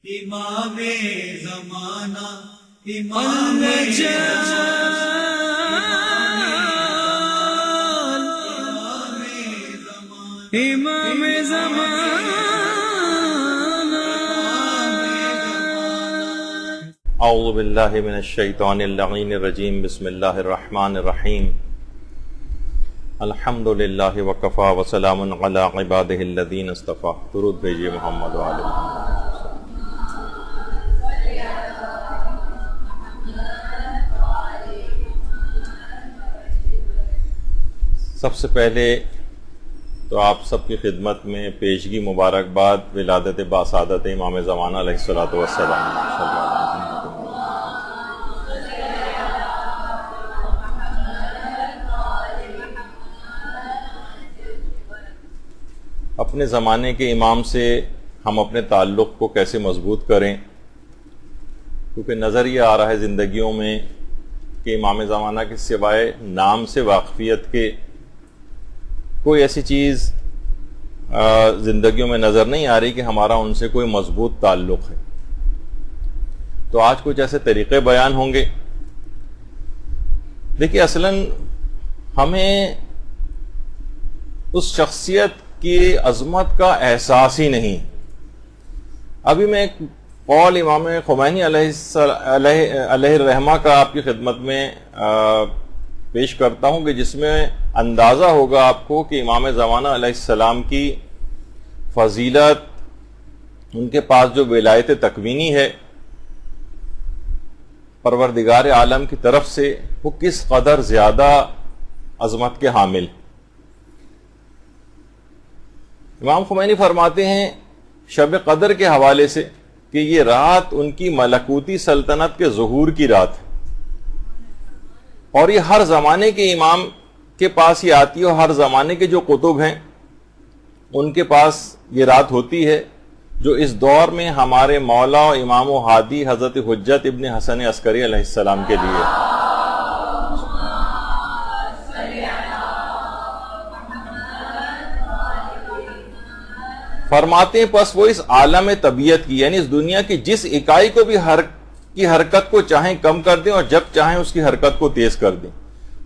امام زمانہ امام امام زمانہ. اعوذ باللہ من الشیطان اللعین الرجیم. بسم اللہ الرحمن الرحیم. الحمد للہ وکفا وسلام علی عبادہ الذین اصطفیٰ. درود بھیجیے محمد و آل محمد. سب سے پہلے تو آپ سب کی خدمت میں پیشگی مبارکباد ولادت باسعادت امام زمانہ علیہ الصلوۃ والسلام. اپنے زمانے کے امام سے ہم اپنے تعلق کو کیسے مضبوط کریں، کیونکہ نظر یہ آ رہا ہے زندگیوں میں کہ امام زمانہ کے سوائے نام سے واقفیت کے کوئی ایسی چیز زندگیوں میں نظر نہیں آ رہی کہ ہمارا ان سے کوئی مضبوط تعلق ہے. تو آج کچھ ایسے طریقے بیان ہوں گے. دیکھیے، اصلاً ہمیں اس شخصیت کی عظمت کا احساس ہی نہیں. ابھی میں ایک قول امام خمینی علیہ الرحمہ کا آپ کی خدمت میں پیش کرتا ہوں کہ جس میں اندازہ ہوگا آپ کو کہ امام زمانہ علیہ السلام کی فضیلت، ان کے پاس جو ولایت تکوینی ہے پروردگار عالم کی طرف سے، وہ کس قدر زیادہ عظمت کے حامل. امام خمینی فرماتے ہیں شب قدر کے حوالے سے کہ یہ رات ان کی ملکوتی سلطنت کے ظہور کی رات ہے، اور یہ ہر زمانے کے امام کے پاس یہ آتی ہے، اور ہر زمانے کے جو کتب ہیں ان کے پاس یہ رات ہوتی ہے، جو اس دور میں ہمارے مولا و امام و ہادی حضرت حجت ابن حسن عسکری علیہ السلام کے لیے. فرماتے ہیں پس وہ اس عالم طبیعت کی، یعنی اس دنیا کی جس اکائی کو بھی حرکت کو چاہیں کم کر دیں، اور جب چاہیں اس کی حرکت کو تیز کر دیں.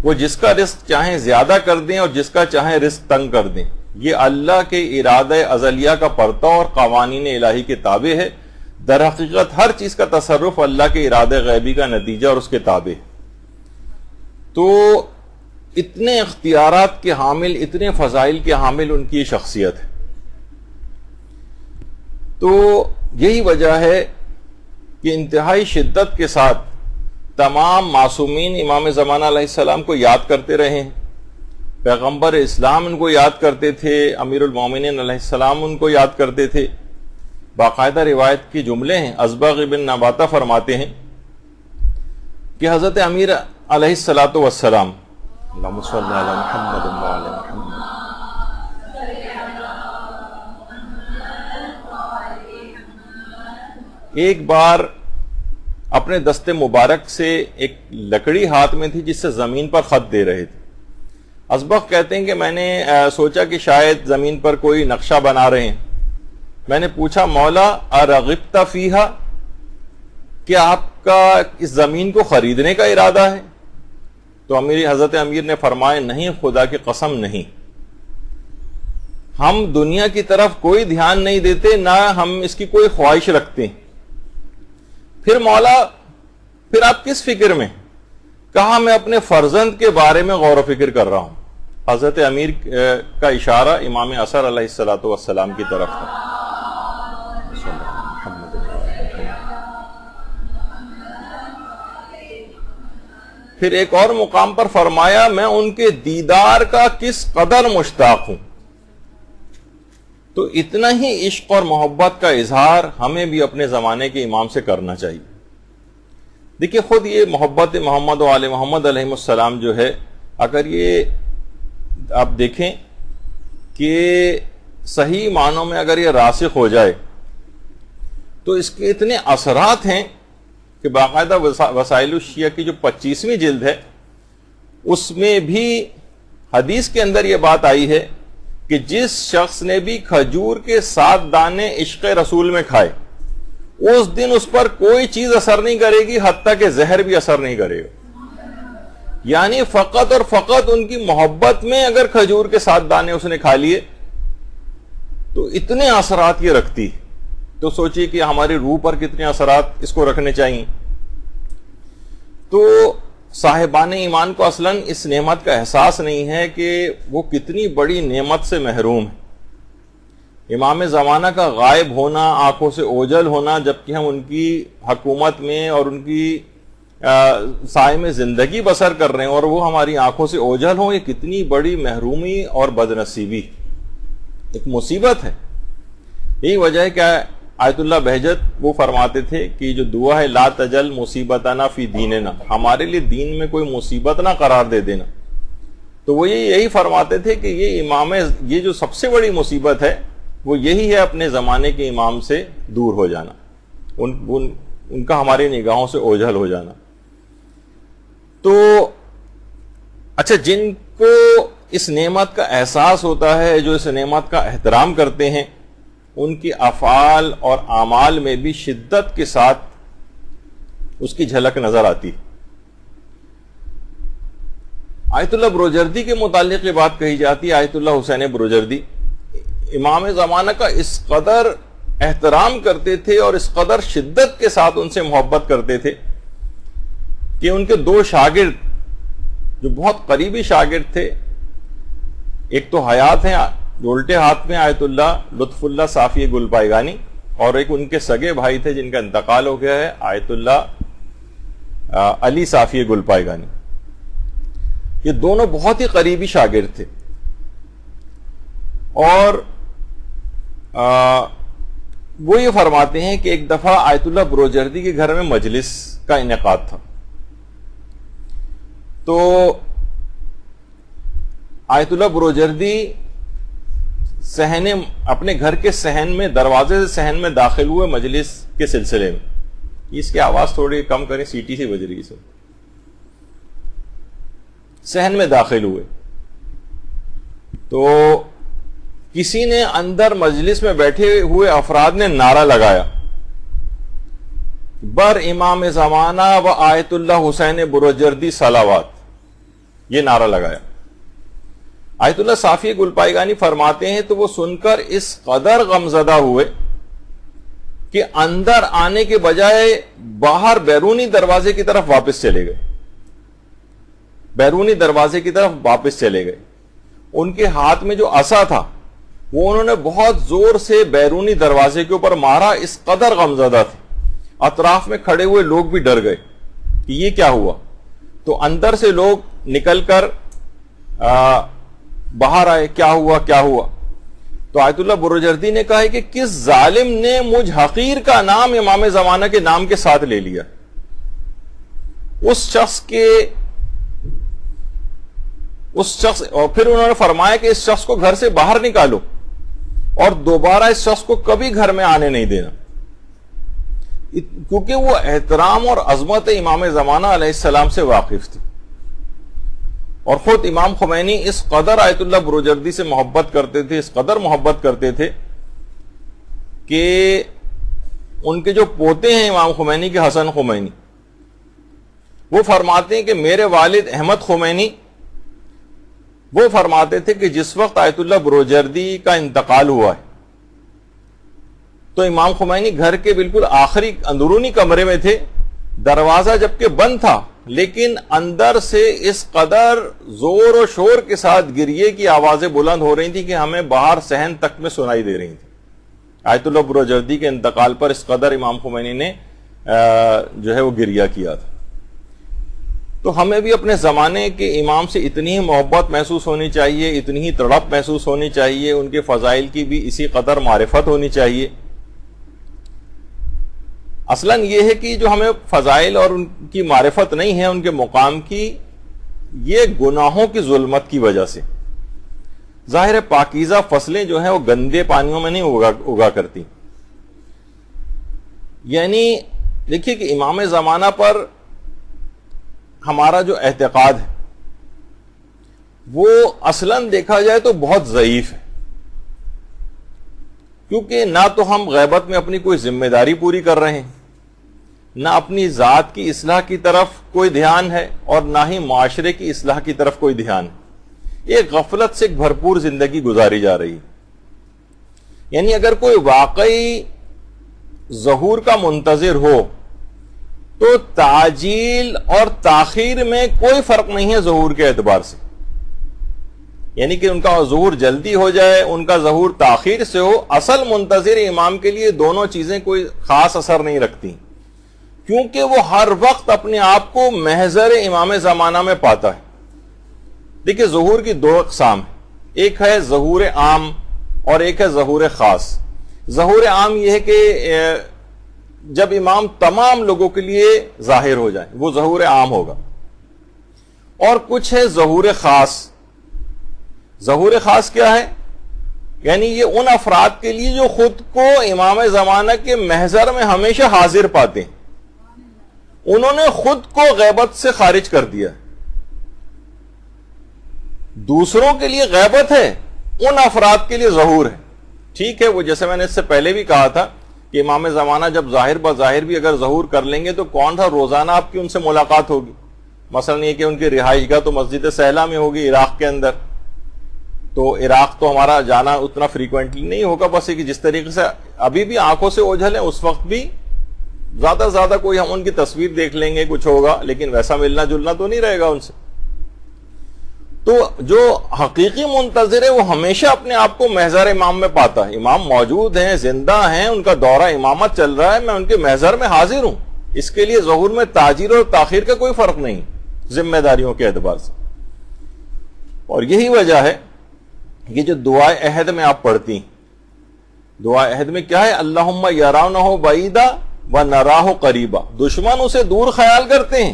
وہ جس کا رزق چاہیں زیادہ کر دیں اور جس کا چاہیں رزق تنگ کر دیں. یہ اللہ کے ارادہ ازلیہ کا پرتو اور قوانین الہی کے تابع ہے. در حقیقت ہر چیز کا تصرف اللہ کے ارادہ غیبی کا نتیجہ اور اس کے تابع ہے. تو اتنے اختیارات کے حامل، اتنے فضائل کے حامل ان کی شخصیت ہے. تو یہی وجہ ہے کہ انتہائی شدت کے ساتھ تمام معصومین امام زمانہ علیہ السلام کو یاد کرتے رہے ہیں. پیغمبر اسلام ان کو یاد کرتے تھے، امیر المومنین علیہ السلام ان کو یاد کرتے تھے. باقاعدہ روایت کی جملے ہیں. ازبغ بن نباتہ فرماتے ہیں کہ حضرت امیر علیہ الصلوۃ والسلام، اللہم صلی علی محمد و علی محمد، ایک بار اپنے دست مبارک سے ایک لکڑی ہاتھ میں تھی جس سے زمین پر خط دے رہے تھے. ازبغ کہتے ہیں کہ میں نے سوچا کہ شاید زمین پر کوئی نقشہ بنا رہے ہیں. میں نے پوچھا مولا ارغبت فیہا، کہ آپ کا اس زمین کو خریدنے کا ارادہ ہے؟ تو حضرت امیر نے فرمایا نہیں، خدا کی قسم نہیں. ہم دنیا کی طرف کوئی دھیان نہیں دیتے، نہ ہم اس کی کوئی خواہش رکھتے ہیں. پھر مولا، پھر آپ کس فکر میں؟ کہا میں اپنے فرزند کے بارے میں غور و فکر کر رہا ہوں. حضرت امیر کا اشارہ امام اثر علیہ الصلوۃ والسلام کی طرف تھا. پھر ایک اور مقام پر فرمایا میں ان کے دیدار کا کس قدر مشتاق ہوں. تو اتنا ہی عشق اور محبت کا اظہار ہمیں بھی اپنے زمانے کے امام سے کرنا چاہیے. دیکھیے، خود یہ محبت محمد و آل محمد علیہ السلام جو ہے، اگر یہ آپ دیکھیں کہ صحیح معنوں میں اگر یہ راسخ ہو جائے تو اس کے اتنے اثرات ہیں کہ باقاعدہ وسائل الشیعہ کی جو 25ویں جلد ہے اس میں بھی حدیث کے اندر یہ بات آئی ہے کہ جس شخص نے بھی کھجور کے 7 دانے عشق رسول میں کھائے اس دن اس پر کوئی چیز اثر نہیں کرے گی، حتیٰ کہ زہر بھی اثر نہیں کرے گا۔ یعنی فقط اور فقط ان کی محبت میں اگر کھجور کے 7 دانے اس نے کھا لیے تو اتنے اثرات یہ رکھتی، تو سوچئے کہ ہماری روح پر کتنے اثرات اس کو رکھنے چاہیے۔ تو صاحبان ایمان کو اصلاً اس نعمت کا احساس نہیں ہے کہ وہ کتنی بڑی نعمت سے محروم ہے۔ امام زمانہ کا غائب ہونا، آنکھوں سے اوجھل ہونا، جبکہ ہم ان کی حکومت میں اور ان کی سائے میں زندگی بسر کر رہے ہیں، اور وہ ہماری آنکھوں سے اوجھل ہوں، یہ کتنی بڑی محرومی اور بدنصیبی، ایک مصیبت ہے۔ یہی وجہ ہے کہ آیت اللہ بہجت وہ فرماتے تھے کہ جو دعا ہے لا تجل مصیبتنا فی دیننا، ہمارے لیے دین میں کوئی مصیبت نہ قرار دے دینا، تو وہ یہی فرماتے تھے کہ یہ جو سب سے بڑی مصیبت ہے وہ یہی ہے اپنے زمانے کے امام سے دور ہو جانا، ان کا ہماری نگاہوں سے اوجھل ہو جانا۔ تو اچھا، جن کو اس نعمت کا احساس ہوتا ہے، جو اس نعمت کا احترام کرتے ہیں، ان کی افعال اور اعمال میں بھی شدت کے ساتھ اس کی جھلک نظر آتی۔ آیت اللہ بروجردی کے متعلق یہ بات کہی جاتی ہے، آیت اللہ حسین بروجردی امام زمانہ کا اس قدر احترام کرتے تھے اور اس قدر شدت کے ساتھ ان سے محبت کرتے تھے کہ ان کے 2 شاگرد جو بہت قریبی شاگرد تھے، ایک تو حیات ہیں، جو الٹے ہاتھ میں آیت اللہ لطف اللہ صافی گل پائیگانی، اور ایک ان کے سگے بھائی تھے جن کا انتقال ہو گیا ہے، آیت اللہ علی صافی گل پائیگانی۔ یہ دونوں بہت ہی قریبی شاگرد تھے، اور وہ یہ فرماتے ہیں کہ ایک دفعہ آیت اللہ بروجردی کے گھر میں مجلس کا انعقاد تھا، تو آیت اللہ بروجردی اپنے گھر کے صحن میں، دروازے سے صحن میں داخل ہوئے مجلس کے سلسلے میں۔ اس کی آواز تھوڑی کم کریں، سیٹی سی بج رہی ہے۔ صحن میں داخل ہوئے تو کسی نے اندر مجلس میں بیٹھے ہوئے افراد نے نعرہ لگایا، بر امام زمانہ و آیت اللہ حسین بروجردی صلوات، یہ نعرہ لگایا۔ آیت اللہ صافی گل پائیگانی فرماتے ہیں تو وہ سن کر اس قدر غمزدہ ہوئے کہ اندر آنے کے بجائے باہر بیرونی دروازے کی طرف واپس چلے گئے، بیرونی دروازے کی طرف واپس چلے گئے۔ ان کے ہاتھ میں جو عصا تھا وہ انہوں نے بہت زور سے بیرونی دروازے کے اوپر مارا، اس قدر غمزدہ تھے۔ اطراف میں کھڑے ہوئے لوگ بھی ڈر گئے کہ یہ کیا ہوا، تو اندر سے لوگ نکل کر باہر آئے، کیا ہوا کیا ہوا؟ تو آیت اللہ بروجردی نے کہا ہے کہ کس ظالم نے مجھ حقیر کا نام امام زمانہ کے نام کے ساتھ لے لیا۔ اس شخص اور پھر انہوں نے فرمایا کہ اس شخص کو گھر سے باہر نکالو اور دوبارہ اس شخص کو کبھی گھر میں آنے نہیں دینا، کیونکہ وہ احترام اور عظمت امام زمانہ علیہ السلام سے واقف تھی۔ اور خود امام خمینی اس قدر آیت اللہ بروجردی سے محبت کرتے تھے، اس قدر محبت کرتے تھے کہ ان کے جو پوتے ہیں امام خمینی کے، حسن خمینی، وہ فرماتے ہیں کہ میرے والد احمد خمینی وہ فرماتے تھے کہ جس وقت آیت اللہ بروجردی کا انتقال ہوا ہے تو امام خمینی گھر کے بالکل آخری اندرونی کمرے میں تھے، دروازہ جبکہ بند تھا لیکن اندر سے اس قدر زور و شور کے ساتھ گریے کی آوازیں بلند ہو رہی تھی کہ ہمیں باہر صحن تک میں سنائی دے رہی تھی۔ آیت اللہ بروجردی کے انتقال پر اس قدر امام خمینی نے جو ہے وہ گریہ کیا تھا۔ تو ہمیں بھی اپنے زمانے کے امام سے اتنی ہی محبت محسوس ہونی چاہیے، اتنی ہی تڑپ محسوس ہونی چاہیے، ان کے فضائل کی بھی اسی قدر معرفت ہونی چاہیے۔ اصلاً یہ ہے کہ جو ہمیں فضائل اور ان کی معرفت نہیں ہے ان کے مقام کی، یہ گناہوں کی ظلمت کی وجہ سے۔ ظاہر ہے پاکیزہ فصلیں جو ہیں وہ گندے پانیوں میں نہیں اگا کرتی۔ یعنی دیکھیے کہ امام زمانہ پر ہمارا جو اعتقاد ہے وہ اصلاً دیکھا جائے تو بہت ضعیف ہے، کیونکہ نہ تو ہم غیبت میں اپنی کوئی ذمہ داری پوری کر رہے ہیں، نہ اپنی ذات کی اصلاح کی طرف کوئی دھیان ہے، اور نہ ہی معاشرے کی اصلاح کی طرف کوئی دھیان ہے۔ ایک غفلت سے ایک بھرپور زندگی گزاری جا رہی ہے۔ یعنی اگر کوئی واقعی ظہور کا منتظر ہو تو تعجیل اور تاخیر میں کوئی فرق نہیں ہے ظہور کے اعتبار سے، یعنی کہ ان کا ظہور جلدی ہو جائے، ان کا ظہور تاخیر سے ہو، اصل منتظر امام کے لیے دونوں چیزیں کوئی خاص اثر نہیں رکھتی، کیونکہ وہ ہر وقت اپنے آپ کو محضر امام زمانہ میں پاتا ہے۔ دیکھیں ظہور کی دو اقسام ہیں، ایک ہے ظہور عام اور ایک ہے ظہور خاص۔ ظہور عام یہ ہے کہ جب امام تمام لوگوں کے لیے ظاہر ہو جائے، وہ ظہور عام ہوگا، اور کچھ ہے ظہور خاص۔ ظہور خاص کیا ہے؟ یعنی یہ ان افراد کے لیے جو خود کو امام زمانہ کے محضر میں ہمیشہ حاضر پاتے ہیں، انہوں نے خود کو غیبت سے خارج کر دیا۔ دوسروں کے لیے غیبت ہے، ان افراد کے لیے ظہور ہے۔ ٹھیک ہے، وہ جیسے میں نے اس سے پہلے بھی کہا تھا کہ امام زمانہ جب ظاہر بظاہر بھی اگر ظہور کر لیں گے تو کون سا روزانہ آپ کی ان سے ملاقات ہوگی؟ مثلا یہ کہ ان کی رہائش گاہ تو مسجد سہلہ میں ہوگی عراق کے اندر، تو عراق تو ہمارا جانا اتنا فریکوینٹلی نہیں ہوگا، بس یہ کہ جس طریقے سے ابھی بھی آنکھوں سے اوجھل ہیں اس وقت بھی زیادہ سے زیادہ کوئی ہم ان کی تصویر دیکھ لیں گے، کچھ ہوگا، لیکن ویسا ملنا جلنا تو نہیں رہے گا ان سے۔ تو جو حقیقی منتظر ہے وہ ہمیشہ اپنے آپ کو محضر امام میں پاتا ہے، امام موجود ہیں، زندہ ہیں، ان کا دورہ امامت چل رہا ہے، میں ان کے محضر میں حاضر ہوں، اس کے لیے ظہور میں تاجیل اور تاخیر کا کوئی فرق نہیں ذمہ داریوں کے اعتبار سے۔ اور یہی وجہ ہے کہ جو دعائے عہد میں آپ پڑھتی ہیں، دعائے عہد میں کیا ہے؟ اللہم یرونہ بعیدا ونراہ قریبا، دشمن اسے دور خیال کرتے ہیں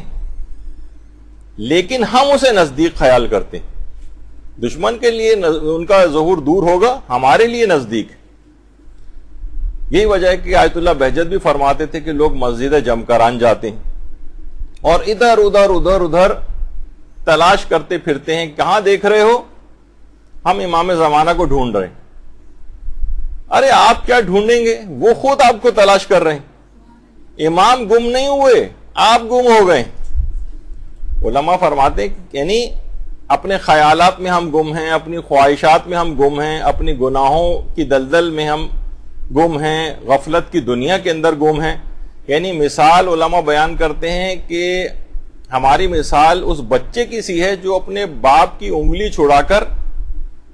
لیکن ہم اسے نزدیک خیال کرتے ہیں۔ دشمن کے لیے ان کا ظہور دور ہوگا، ہمارے لیے نزدیک۔ یہی وجہ ہے کہ آیت اللہ بہجت بھی فرماتے تھے کہ لوگ مسجد جمکران جاتے ہیں اور ادھر ادھر تلاش کرتے پھرتے ہیں، کہاں دیکھ رہے ہو؟ ہم امام زمانہ کو ڈھونڈ رہے ہیں۔ ارے آپ کیا ڈھونڈیں گے؟ وہ خود آپ کو تلاش کر رہے ہیں۔ امام گم نہیں ہوئے، آپ گم ہو گئے۔ علماء فرماتے ہیں یعنی اپنے خیالات میں ہم گم ہیں، اپنی خواہشات میں ہم گم ہیں، اپنی گناہوں کی دلدل میں ہم گم ہیں، غفلت کی دنیا کے اندر گم ہیں۔ یعنی مثال علماء بیان کرتے ہیں کہ ہماری مثال اس بچے کی سی ہے جو اپنے باپ کی انگلی چھڑا کر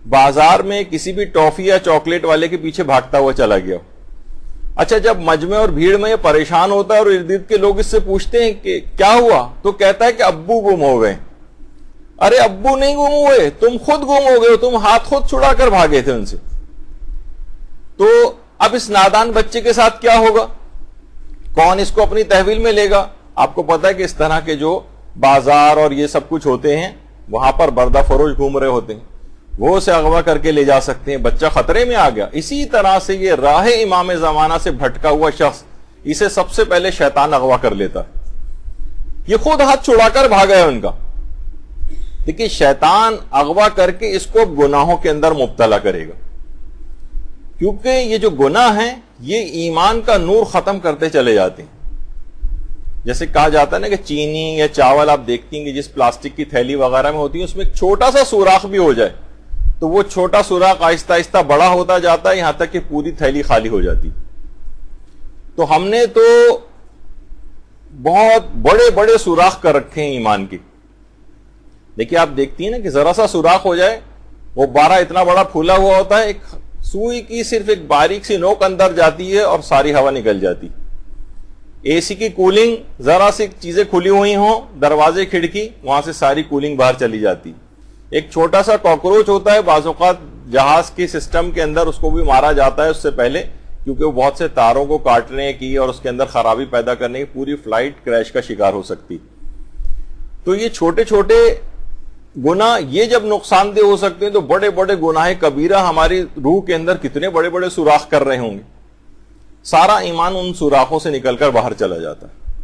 بازار میں کسی بھی ٹافی یا چاکلیٹ والے کے پیچھے بھاگتا ہوا چلا گیا۔ اچھا، جب مجمع اور بھیڑ میں یہ پریشان ہوتا ہے اور ارد گرد کے لوگ اس سے پوچھتے ہیں کہ کیا ہوا، تو کہتا ہے کہ ابو گم ہو گئے۔ ارے ابو نہیں گم ہوئے، تم خود گم ہو گئے ہو، تم ہاتھ خود چھڑا کر بھاگے تھے ان سے۔ تو اب اس نادان بچے کے ساتھ کیا ہوگا؟ کون اس کو اپنی تحویل میں لے گا؟ آپ کو پتا ہے کہ اس طرح کے جو بازار اور یہ سب کچھ ہوتے ہیں وہاں پر بردہ فروش گھوم رہے ہوتے ہیں، وہ اسے اغوا کر کے لے جا سکتے ہیں، بچہ خطرے میں آ گیا۔ اسی طرح سے یہ راہ امام زمانہ سے بھٹکا ہوا شخص، اسے سب سے پہلے شیطان اغوا کر لیتا ہے، یہ خود ہاتھ چھڑا کر بھاگا ہے ان کا۔ دیکھیے شیطان اغوا کر کے اس کو گناہوں کے اندر مبتلا کرے گا، کیونکہ یہ جو گناہ ہیں یہ ایمان کا نور ختم کرتے چلے جاتے ہیں۔ جیسے کہا جاتا ہے نا کہ چینی یا چاول آپ دیکھتی ہیں کہ جس پلاسٹک کی تھیلی وغیرہ میں ہوتی ہے اس میں ایک چھوٹا سا سوراخ بھی ہو جائے تو وہ چھوٹا سوراخ آہستہ آہستہ بڑا ہوتا جاتا ہے، یہاں تک کہ پوری تھیلی خالی ہو جاتی۔ تو ہم نے تو بہت بڑے بڑے سوراخ کر رکھے ہیں ایمان کے۔ دیکھیے آپ دیکھتی ہیں نا کہ ذرا سا سوراخ ہو جائے، وہ بارہ اتنا بڑا پھولا ہوا ہوتا ہے، ایک سوئی کی صرف ایک باریک سی نوک اندر جاتی ہے اور ساری ہوا نکل جاتی۔ اے سی کی کولنگ، ذرا سی چیزیں کھلی ہوئی ہوں، دروازے کھڑکی، وہاں سے ساری کولنگ باہر چلی جاتی۔ ایک چھوٹا سا کاکروچ ہوتا ہے، بعض اوقات جہاز کے سسٹم کے اندر اس کو بھی مارا جاتا ہے اس سے پہلے، کیونکہ وہ بہت سے تاروں کو کاٹنے کی اور اس کے اندر خرابی پیدا کرنے کی، پوری فلائٹ کریش کا شکار ہو سکتی۔ تو یہ چھوٹے چھوٹے گناہ یہ جب نقصان دہ ہو سکتے ہیں تو بڑے بڑے گناہ کبیرہ ہماری روح کے اندر کتنے بڑے بڑے سوراخ کر رہے ہوں گے۔ سارا ایمان ان سوراخوں سے نکل کر باہر چلا جاتا ہے۔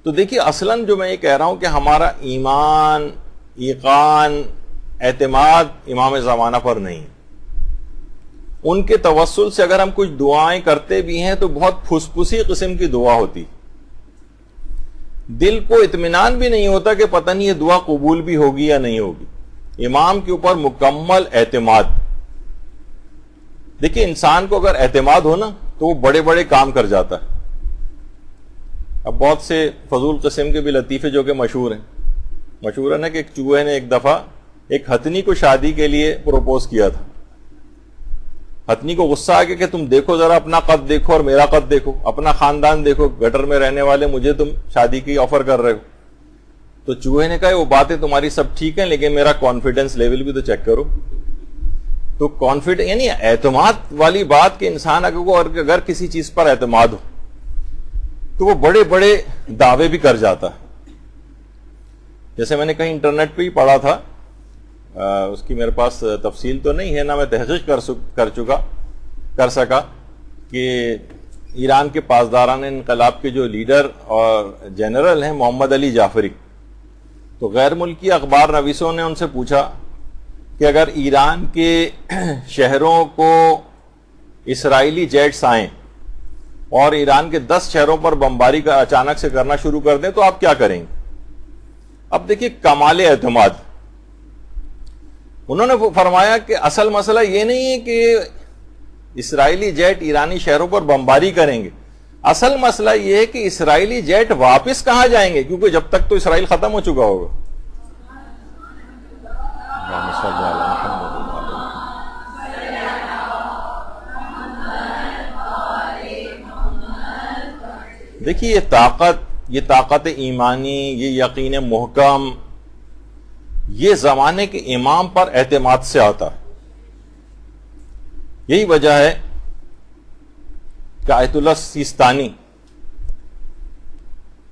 تو دیکھیے اصلاً جو میں یہ کہہ رہا ہوں کہ ہمارا ایمان، یقین، اعتماد امام زمانہ پر نہیں، ان کے توسل سے اگر ہم کچھ دعائیں کرتے بھی ہیں تو بہت پھسپھسی قسم کی دعا ہوتی، دل کو اطمینان بھی نہیں ہوتا کہ پتہ نہیں یہ دعا قبول بھی ہوگی یا نہیں ہوگی۔ امام کے اوپر مکمل اعتماد۔ دیکھیں انسان کو اگر اعتماد ہو نا تو وہ بڑے بڑے کام کر جاتا ہے۔ اب بہت سے فضول قسم کے بھی لطیفے جو کہ مشہور ہے نا کہ ایک چوہے نے ایک دفعہ ایک ہتنی کو شادی کے لیے پروپوز کیا تھا۔ ہتنی کو غصہ آ گیا کہ تم دیکھو ذرا اپنا قد دیکھو اور میرا قد دیکھو، اپنا خاندان دیکھو، گٹر میں رہنے والے مجھے تم شادی کی آفر کر رہے ہو۔ تو چوہے نے کہا وہ باتیں تمہاری سب ٹھیک ہیں لیکن میرا کانفیڈنس لیول بھی تو چیک کرو۔ تو کانفیڈنس یعنی اعتماد والی بات کہ انسان اگر کسی چیز پر اعتماد ہو تو وہ بڑے بڑے دعوے بھی کر جاتا ہے۔ جیسے میں نے کہیں انٹرنیٹ پہ ہی پڑھا تھا، اس کی میرے پاس تفصیل تو نہیں ہے، نہ میں تحقیق کر سکا کہ ایران کے پاسداران انقلاب کے جو لیڈر اور جنرل ہیں محمد علی جعفری، تو غیر ملکی اخبار نویسوں نے ان سے پوچھا کہ اگر ایران کے شہروں کو اسرائیلی جیٹس آئیں اور ایران کے 10 شہروں پر بمباری کا اچانک سے کرنا شروع کر دیں تو آپ کیا کریں گے؟ اب دیکھیے کمال اعتماد۔ انہوں نے فرمایا کہ اصل مسئلہ یہ نہیں ہے کہ اسرائیلی جیٹ ایرانی شہروں پر بمباری کریں گے، اصل مسئلہ یہ ہے کہ اسرائیلی جیٹ واپس کہاں جائیں گے، کیونکہ جب تک تو اسرائیل ختم ہو چکا ہوگا۔ دیکھیے یہ طاقت ایمانی، یہ یقین محکم، یہ زمانے کے امام پر اعتماد سے آتا ہے۔ یہی وجہ ہے کہ آیت اللہ سیستانی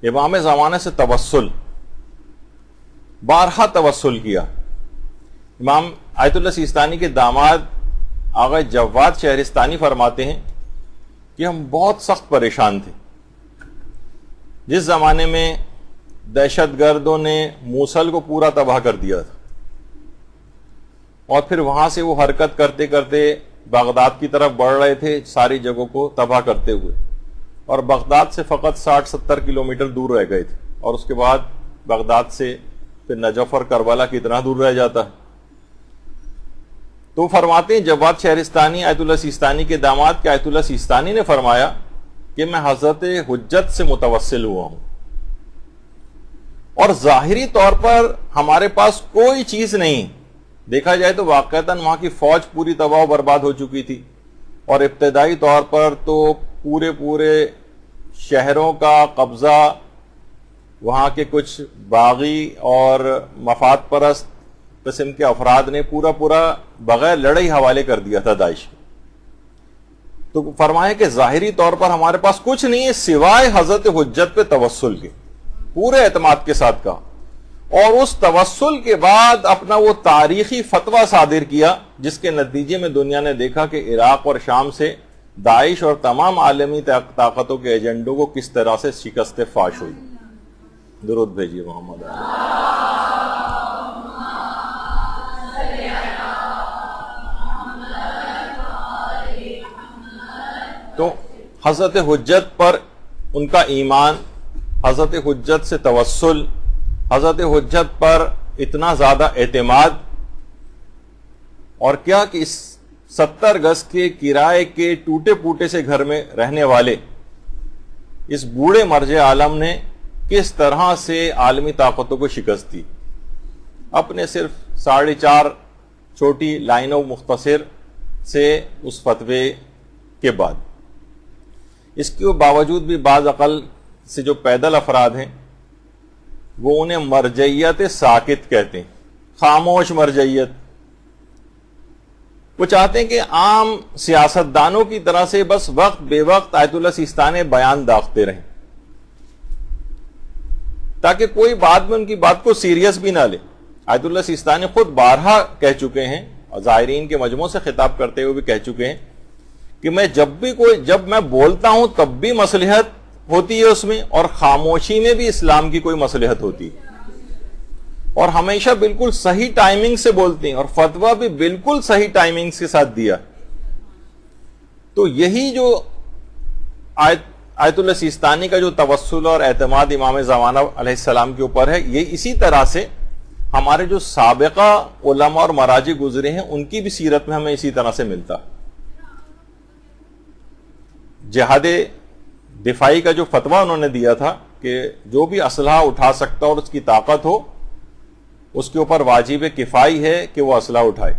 امام زمانے سے توسل، بارہا توسل کیا۔ امام آیت اللہ سیستانی کے داماد آغا جواد شہرستانی فرماتے ہیں کہ ہم بہت سخت پریشان تھے جس زمانے میں دہشت گردوں نے موصل کو پورا تباہ کر دیا تھا، اور پھر وہاں سے وہ حرکت کرتے کرتے بغداد کی طرف بڑھ رہے تھے، ساری جگہوں کو تباہ کرتے ہوئے، اور بغداد سے فقط 60-70 کلومیٹر دور رہ گئے تھے، اور اس کے بعد بغداد سے پھر نجف اور کربلا کتنا دور رہ جاتا ہے۔ تو فرماتے ہیں جواد شہرستانی آیت اللہ سیستانی کے داماد کہ آیت اللہ سیستانی نے فرمایا کہ میں حضرت حجت سے متوسل ہوا ہوں، اور ظاہری طور پر ہمارے پاس کوئی چیز نہیں، دیکھا جائے تو واقعتاً وہاں کی فوج پوری تباہ و برباد ہو چکی تھی، اور ابتدائی طور پر تو پورے شہروں کا قبضہ وہاں کے کچھ باغی اور مفاد پرست قسم کے افراد نے پورا بغیر لڑائی حوالے کر دیا تھا داعش۔ تو فرمایا کہ ظاہری طور پر ہمارے پاس کچھ نہیں ہے سوائے حضرت حجت پہ توسل کے، پورے اعتماد کے ساتھ کہا، اور اس توسل کے بعد اپنا وہ تاریخی فتویٰ صادر کیا جس کے نتیجے میں دنیا نے دیکھا کہ عراق اور شام سے داعش اور تمام عالمی طاقتوں کے ایجنڈوں کو کس طرح سے شکست فاش ہوئی۔ درود بھیجیے محمد تو حضرت حجت پر ان کا ایمان، حضرت حجت سے توسل، حضرت حجت پر اتنا زیادہ اعتماد، اور کیا کہ اس 70 گز کے کرائے کے ٹوٹے پوٹے سے گھر میں رہنے والے اس بوڑھے مرج عالم نے کس طرح سے عالمی طاقتوں کو شکست دی اپنے صرف 4.5 چھوٹی لائنوں مختصر سے اس فتوے کے بعد۔ اس کے باوجود بھی بعض عقل سے جو پیدل افراد ہیں وہ انہیں مرجعیت ساکت کہتے ہیں، خاموش مرجعیت۔ وہ چاہتے ہیں کہ عام سیاستدانوں کی طرح سے بس وقت بے وقت آیت اللہ سیستانی بیان داغتے رہیں تاکہ کوئی بعد میں ان کی بات کو سیریس بھی نہ لے۔ آیت اللہ سیستانی خود بارہا کہہ چکے ہیں اور زائرین کے مجموعے سے خطاب کرتے ہوئے بھی کہہ چکے ہیں کہ میں جب میں بولتا ہوں تب بھی مصلحت ہوتی ہے اس میں، اور خاموشی میں بھی اسلام کی کوئی مصلحت ہوتی ہے، اور ہمیشہ بالکل صحیح ٹائمنگ سے بولتے ہیں، اور فتویٰ بھی بالکل صحیح ٹائمنگ کے ساتھ دیا۔ تو یہی جو آیت اللہ سیستانی کا جو توسل اور اعتماد امام زمانہ علیہ السلام کے اوپر ہے، یہ اسی طرح سے ہمارے جو سابقہ علماء اور مراجع گزرے ہیں ان کی بھی سیرت میں ہمیں اسی طرح سے ملتا ہے۔ جہاد دفاعی کا جو فتویٰ انہوں نے دیا تھا کہ جو بھی اسلحہ اٹھا سکتا اور اس کی طاقت ہو، اس کے اوپر واجب کفائی ہے کہ وہ اسلحہ اٹھائے،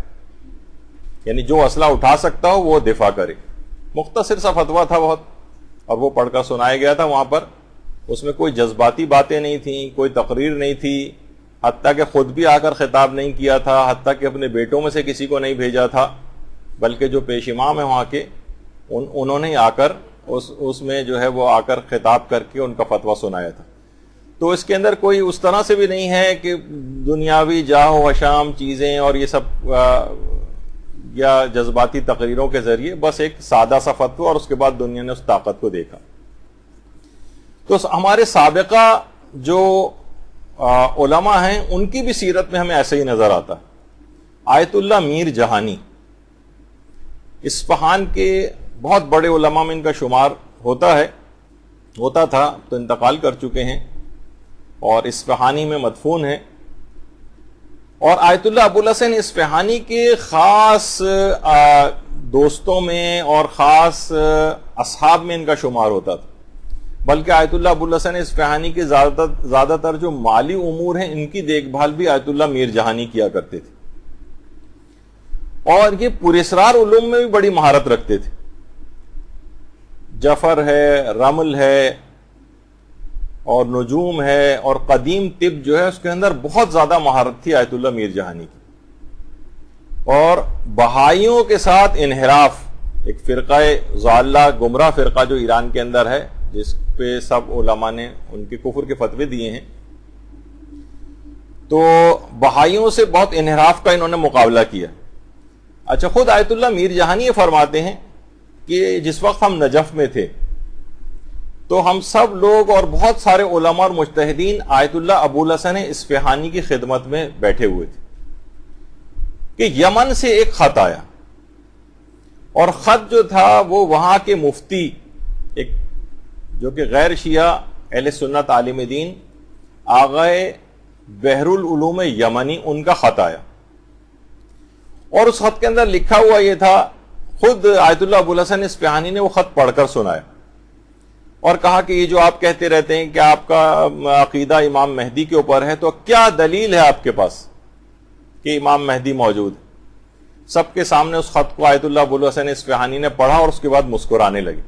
یعنی جو اسلحہ اٹھا سکتا ہو وہ دفاع کرے۔ مختصر سا فتویٰ تھا بہت، اور وہ پڑھ کر سنایا گیا تھا وہاں پر۔ اس میں کوئی جذباتی باتیں نہیں تھیں، کوئی تقریر نہیں تھی، حتیٰ کہ خود بھی آ کر خطاب نہیں کیا تھا، حتیٰ کہ اپنے بیٹوں میں سے کسی کو نہیں بھیجا تھا، بلکہ جو پیش امام ہیں وہاں کے انہوں نے آ کر اس میں جو ہے وہ آ کر خطاب کر کے ان کا فتویٰ سنایا تھا۔ تو اس کے اندر کوئی اس طرح سے بھی نہیں ہے کہ دنیاوی جاہ و حشام چیزیں اور یہ سب یا جذباتی تقریروں کے ذریعے، بس ایک سادہ سا فتویٰ، اور اس کے بعد دنیا نے اس طاقت کو دیکھا۔ تو ہمارے سابقہ جو علماء ہیں ان کی بھی سیرت میں ہمیں ایسے ہی نظر آتا ہے۔ آیت اللہ میر جہانی اصفہان کے بہت بڑے علماء میں ان کا شمار ہوتا تھا، تو انتقال کر چکے ہیں اور اصفہانی میں مدفون ہیں۔ اور آیت اللہ ابو الحسن اصفہانی کے خاص دوستوں میں اور خاص اصحاب میں ان کا شمار ہوتا تھا، بلکہ آیت اللہ ابو الحسن اصفہانی کے زیادہ تر جو مالی امور ہیں ان کی دیکھ بھال بھی آیت اللہ میر جہانی کیا کرتے تھے، اور یہ پراسرار علوم میں بھی بڑی مہارت رکھتے تھے۔ جفر ہے، رمل ہے، اور نجوم ہے، اور قدیم طب جو ہے اس کے اندر بہت زیادہ مہارت تھی آیت اللہ میر جہانی کی۔ اور بہائیوں کے ساتھ انحراف، ایک فرقہ ضالہ گمراہ فرقہ جو ایران کے اندر ہے، جس پہ سب علماء نے ان کے کفر کے فتوے دیے ہیں، تو بہائیوں سے بہت انحراف کا انہوں نے مقابلہ کیا۔ اچھا، خود آیت اللہ میر جہانی یہ فرماتے ہیں کہ جس وقت ہم نجف میں تھے تو ہم سب لوگ اور بہت سارے علماء اور مجتہدین آیت اللہ ابو الحسن اصفہانی کی خدمت میں بیٹھے ہوئے تھے کہ یمن سے ایک خط آیا، اور خط جو تھا وہ وہاں کے مفتی، ایک جو کہ غیر شیعہ اہل سنت عالم دین آغائے بحر العلوم یمنی، ان کا خط آیا، اور اس خط کے اندر لکھا ہوا یہ تھا، خود آیت اللہ ابو الحسن اصفہانی نے وہ خط پڑھ کر سنایا اور کہا کہ یہ جو آپ کہتے رہتے ہیں کہ آپ کا عقیدہ امام مہدی کے اوپر ہے، تو کیا دلیل ہے آپ کے پاس کہ امام مہدی موجود ہے؟ سب کے سامنے اس خط کو آیت اللہ ابو الحسن اصفہانی نے پڑھا اور اس کے بعد مسکرانے لگے۔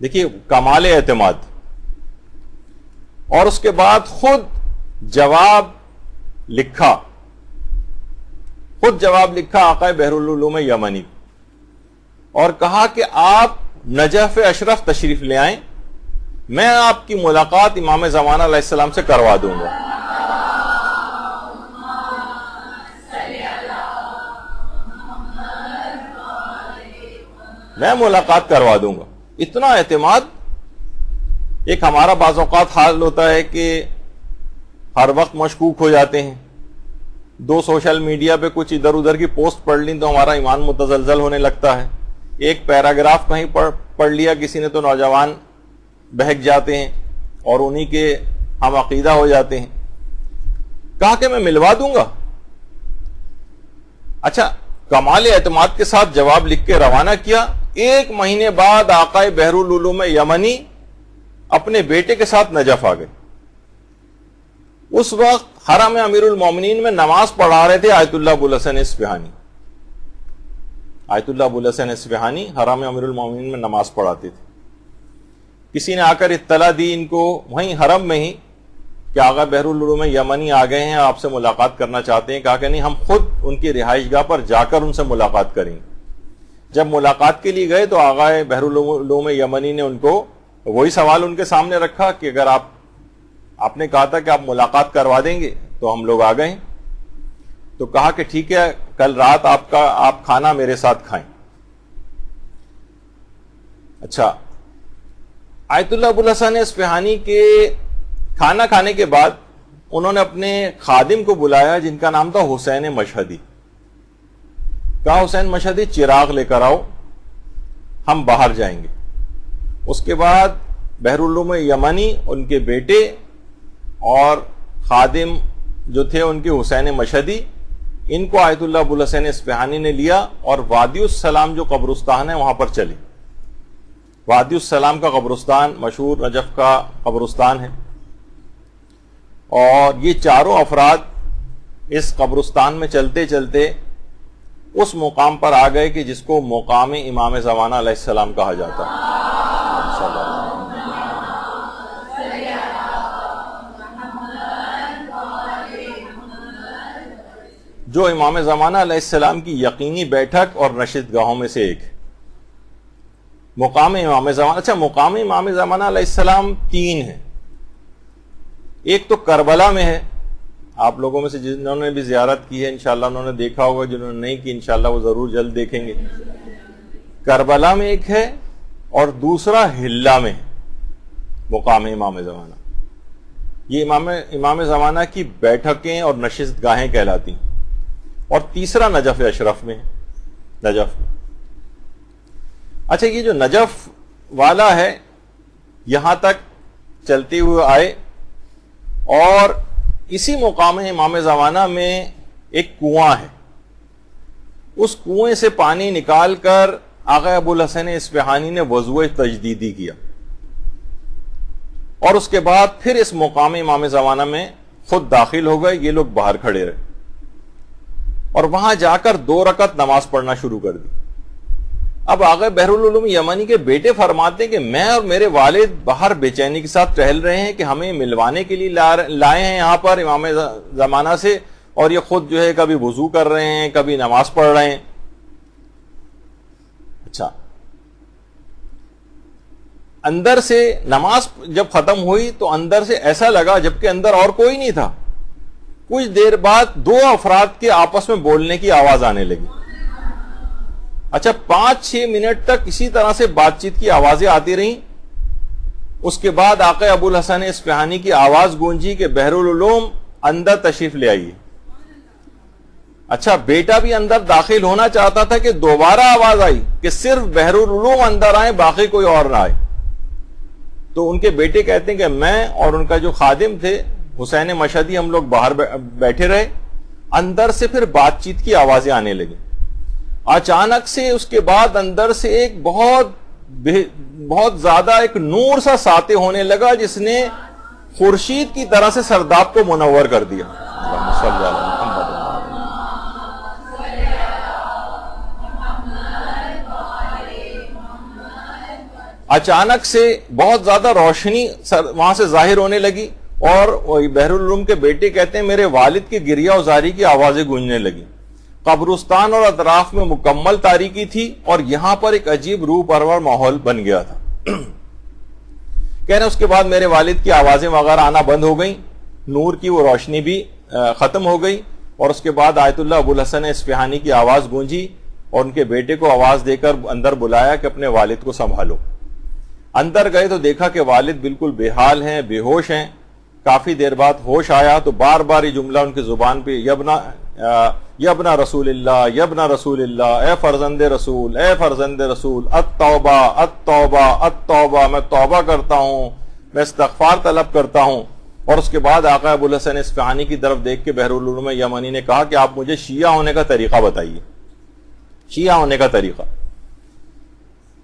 دیکھیے کمال اعتماد۔ اور اس کے بعد خود جواب لکھا آقا بحر العلوم یمنی، اور کہا کہ آپ نجف اشرف تشریف لے آئیں، میں آپ کی ملاقات امام زمانہ علیہ السلام سے کروا دوں گا۔ میں ملاقات کروا دوں گا۔ اتنا اعتماد۔ ایک ہمارا بعض اوقات حال ہوتا ہے کہ ہر وقت مشکوک ہو جاتے ہیں، دو سوشل میڈیا پہ کچھ ادھر ادھر کی پوسٹ پڑھ لی تو ہمارا ایمان متزلزل ہونے لگتا ہے، ایک پیراگراف کہیں پڑھ لیا کسی نے تو نوجوان بہک جاتے ہیں اور انہی کے ہم عقیدہ ہو جاتے ہیں۔ کہا کہ میں ملوا دوں گا۔ اچھا، کمال اعتماد کے ساتھ جواب لکھ کے روانہ کیا۔ ایک مہینے بعد آقا بحر العلوم یمنی اپنے بیٹے کے ساتھ نجف آ گئے۔ اس وقت حرم امیر المومنین میں نماز پڑھا رہے تھے آیت اللہ ابو الحسن اصفہانی۔ آیت اللہ ابو الحسن اصفہانی حرم امیر المومنین میں نماز پڑھاتے تھے۔ کسی نے آ کر اطلاع دی ان کو وہیں حرم میں ہی کہ آقا بحر العلوم یمنی آ گئے ہیں، آپ سے ملاقات کرنا چاہتے ہیں۔ کہا کہ نہیں، ہم خود ان کی رہائش گاہ پر جا کر ان سے ملاقات کریں گے۔ جب ملاقات کے لیے گئے تو آقا بحر العلوم یمنی نے ان کو وہی سوال ان کے سامنے رکھا کہ اگر آپ نے کہا تھا کہ آپ ملاقات کروا دیں گے تو ہم لوگ آ گئے ہیں۔ تو کہا کہ ٹھیک ہے، کل رات آپ کھانا میرے ساتھ کھائیں۔ اچھا، آیت اللہ ابو الحسن اصفہانی کے کھانا کھانے کے بعد انہوں نے اپنے خادم کو بلایا جن کا نام تھا حسین مشہدی۔ کہا حسین مشہدی چراغ لے کر آؤ، ہم باہر جائیں گے. اس کے بعد بحرالعلوم یمنی ان کے بیٹے اور خادم جو تھے ان کے حسین مشہدی، ان کو آیت اللہ ابوالحسن اصفہانی نے لیا اور وادی السلام جو قبرستان ہے وہاں پر چلے. وادی السلام کا قبرستان مشہور نجف کا قبرستان ہے، اور یہ چاروں افراد اس قبرستان میں چلتے چلتے اس مقام پر آ گئے کہ جس کو مقام امام زمانہ علیہ السلام کہا جاتا ہے. جو امام زمانہ علیہ السلام کی یقینی بیٹھک اور نشست گاہوں میں سے ایک ہے. مقام امام زمانہ، اچھا مقام امام زمانہ علیہ السلام 3 ہیں. ایک تو کربلا میں ہے، آپ لوگوں میں سے جنہوں نے بھی زیارت کی ہے انشاءاللہ انہوں نے دیکھا ہوگا، جنہوں نے نہیں کی انشاءاللہ وہ ضرور جلد دیکھیں گے. کربلا میں ایک ہے اور دوسرا ہلہ میں ہے مقام امام زمانہ. یہ امام زمانہ کی بیٹھکیں اور نشست گاہیں کہلاتی ہیں. اور تیسرا نجف اشرف میں ہے، نجف میں. اچھا یہ جو نجف والا ہے یہاں تک چلتے ہوئے آئے، اور اسی مقام امام زمانہ میں ایک کنواں ہے. اس کنویں سے پانی نکال کر آقا ابوالحسن اصفہانی نے وضوء تجدیدی کیا، اور اس کے بعد پھر اس مقام امام زمانہ میں خود داخل ہو گئے. یہ لوگ باہر کھڑے رہے اور وہاں جا کر 2 رکعت نماز پڑھنا شروع کر دی. اب آقا بحرالعلوم یمنی کے بیٹے فرماتے ہیں کہ میں اور میرے والد باہر بے چینی کے ساتھ ٹہل رہے ہیں کہ ہمیں ملوانے کے لیے لائے ہیں یہاں پر امام زمانہ سے، اور یہ خود جو ہے کبھی وضو کر رہے ہیں کبھی نماز پڑھ رہے ہیں. اچھا اندر سے نماز جب ختم ہوئی تو اندر سے ایسا لگا جبکہ اندر اور کوئی نہیں تھا. کچھ دیر بعد 2 افراد کے آپس میں بولنے کی آواز آنے لگی. اچھا 5-6 منٹ تک اسی طرح سے بات چیت کی آوازیں آتی رہیں. اس کے بعد آقا ابوالحسن اصفہانی کی آواز گونجی کہ بحرالعلوم اندر تشریف لے آئیے. اچھا بیٹا بھی اندر داخل ہونا چاہتا تھا کہ دوبارہ آواز آئی کہ صرف بحرالعلوم اندر آئے باقی کوئی اور نہ آئے. تو ان کے بیٹے کہتے ہیں کہ میں اور ان کا جو خادم تھے حسین مشہدی ہم لوگ باہر بیٹھے رہے. اندر سے پھر بات چیت کی آوازیں آنے لگی. اچانک سے اس کے بعد اندر سے ایک بہت زیادہ ایک نور سا ساطع ہونے لگا جس نے خورشید کی طرح سے سرداب کو منور کر دیا. اللہم صلی علی محمد. اچانک سے بہت زیادہ روشنی وہاں سے ظاہر ہونے لگی، اور بحرالعلوم کے بیٹے کہتے ہیں میرے والد کی گریہ وزاری کی آوازیں گونجنے لگی. قبرستان اور اطراف میں مکمل تاریکی تھی اور یہاں پر ایک عجیب روح پرور ماحول بن گیا تھا. کہنے اس کے بعد میرے والد کی آوازیں وغیرہ آنا بند ہو گئیں، نور کی وہ روشنی بھی ختم ہو گئی، اور اس کے بعد آیت اللہ ابوالحسن اصفہانی کی آواز گونجی اور ان کے بیٹے کو آواز دے کر اندر بلایا کہ اپنے والد کو سنبھالو. اندر گئے تو دیکھا کہ والد بالکل بے حال ہیں، بے ہوش ہیں. کافی دیر بعد ہوش آیا تو بار بار یہ جملہ ان کی زبان پہ یبنا رسول اللہ، یبنا رسول اللہ، اے فرزند رسول، اے فرزند رسول، التوبہ التوبہ التوبہ، میں توبہ کرتا ہوں، میں استغفار طلب کرتا ہوں. اور اس کے بعد آقا ابوالحسن اصفہانی کی طرف دیکھ کے بحرالعلوم یمنی نے کہا کہ آپ مجھے شیعہ ہونے کا طریقہ بتائیے، شیعہ ہونے کا طریقہ.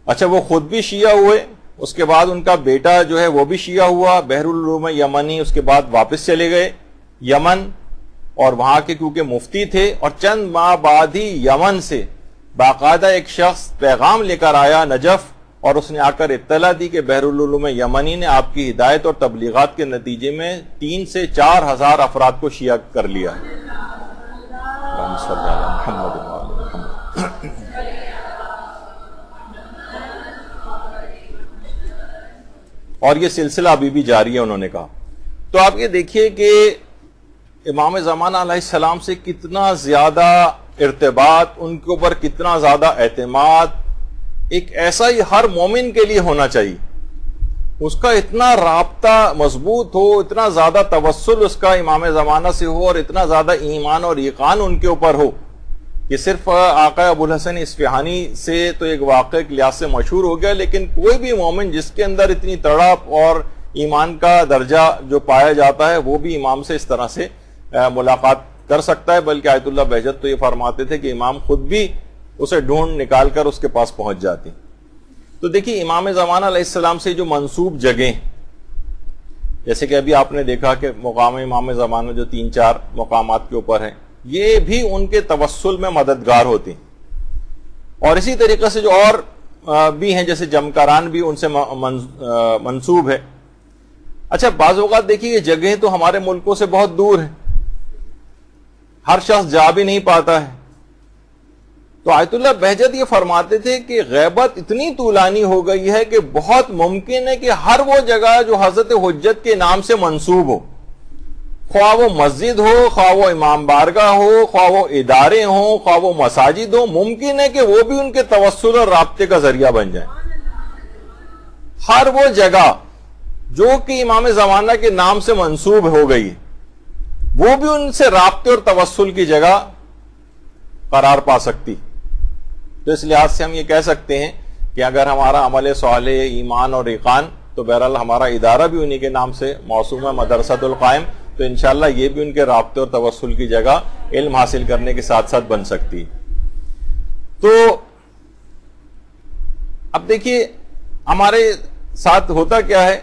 اچھا وہ خود بھی شیعہ ہوئے، اس کے بعد ان کا بیٹا جو ہے وہ بھی شیعہ ہوا. بحرالعلوم یمنی اس کے بعد واپس چلے گئے یمن، اور وہاں کے کیونکہ مفتی تھے، اور چند ماہ بعد ہی یمن سے باقاعدہ ایک شخص پیغام لے کر آیا نجف، اور اس نے آ کر اطلاع دی کہ بحرالعلوم یمنی نے آپ کی ہدایت اور تبلیغات کے نتیجے میں 3 سے 4 ہزار افراد کو شیعہ کر لیا. اور یہ سلسلہ ابھی بھی جاری ہے انہوں نے کہا. تو آپ یہ دیکھیے کہ امام زمانہ علیہ السلام سے کتنا زیادہ ارتباط، ان کے اوپر کتنا زیادہ اعتماد ایک ایسا ہی ہر مومن کے لیے ہونا چاہیے. اس کا اتنا رابطہ مضبوط ہو، اتنا زیادہ توسل اس کا امام زمانہ سے ہو، اور اتنا زیادہ ایمان اور یقین ان کے اوپر ہو کہ صرف آقا ابو الحسن اصفہانی سے تو ایک واقعہ کے لحاظ سے مشہور ہو گیا، لیکن کوئی بھی مومن جس کے اندر اتنی تڑپ اور ایمان کا درجہ جو پایا جاتا ہے وہ بھی امام سے اس طرح سے ملاقات کر سکتا ہے، بلکہ آیت اللہ بہجت تو یہ فرماتے تھے کہ امام خود بھی اسے ڈھونڈ نکال کر اس کے پاس پہنچ جاتے ہیں۔ تو دیکھیے امام زمانہ علیہ السلام سے جو منسوب جگہیں، جیسے کہ ابھی آپ نے دیکھا کہ مقام امام زمانہ جو 3-4 مقامات کے اوپر ہیں، یہ بھی ان کے توسل میں مددگار ہوتے ہیں، اور اسی طریقے سے جو اور بھی ہیں جیسے جمکران بھی ان سے منسوب ہے۔ اچھا بعض اوقات دیکھیے یہ جگہیں تو ہمارے ملکوں سے بہت دور ہیں، ہر شخص جا بھی نہیں پاتا ہے، تو آیت اللہ بہجت یہ فرماتے تھے کہ غیبت اتنی طولانی ہو گئی ہے کہ بہت ممکن ہے کہ ہر وہ جگہ جو حضرت حجت کے نام سے منسوب ہو، خواہ وہ مسجد ہو، خواہ وہ امام بارگاہ ہو، خواہ وہ ادارے ہوں، خواہ وہ مساجد ہو، ممکن ہے کہ وہ بھی ان کے توسل اور رابطے کا ذریعہ بن جائیں۔ ہر وہ جگہ جو کہ امام زمانہ کے نام سے منسوب ہو گئی وہ بھی ان سے رابطے اور توسل کی جگہ قرار پا سکتی۔ تو اس لحاظ سے ہم یہ کہہ سکتے ہیں کہ اگر ہمارا عمل صالح، ایمان اور ایقان، تو بہرحال ہمارا ادارہ بھی انہی کے نام سے موسوم ہے، مدرسۃ القائم، تو انشاءاللہ یہ بھی ان کے رابطے اور توسل کی جگہ علم حاصل کرنے کے ساتھ ساتھ بن سکتی ہے۔ تو اب دیکھیے ہمارے ساتھ ہوتا کیا ہے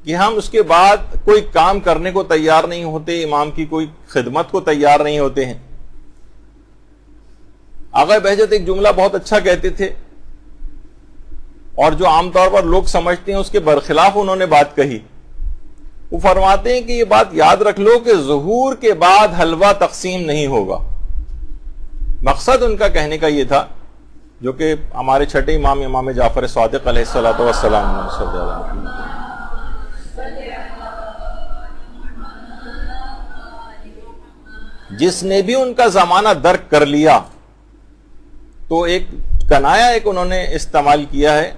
کہ ہم اس کے بعد کوئی کام کرنے کو تیار نہیں ہوتے، امام کی کوئی خدمت کو تیار نہیں ہوتے ہیں۔ آقا بہجت ایک جملہ بہت اچھا کہتے تھے، اور جو عام طور پر لوگ سمجھتے ہیں اس کے برخلاف انہوں نے بات کہی۔ وہ فرماتے ہیں کہ یہ بات یاد رکھ لو کہ ظہور کے بعد حلوہ تقسیم نہیں ہوگا۔ مقصد ان کا کہنے کا یہ تھا، جو کہ ہمارے چھٹے امام امام جعفر صادق علیہ الصلوۃ والسلام صلی اللہ علیہ وسلم، جس نے بھی ان کا زمانہ درک کر لیا، تو ایک کنایا ایک انہوں نے استعمال کیا ہے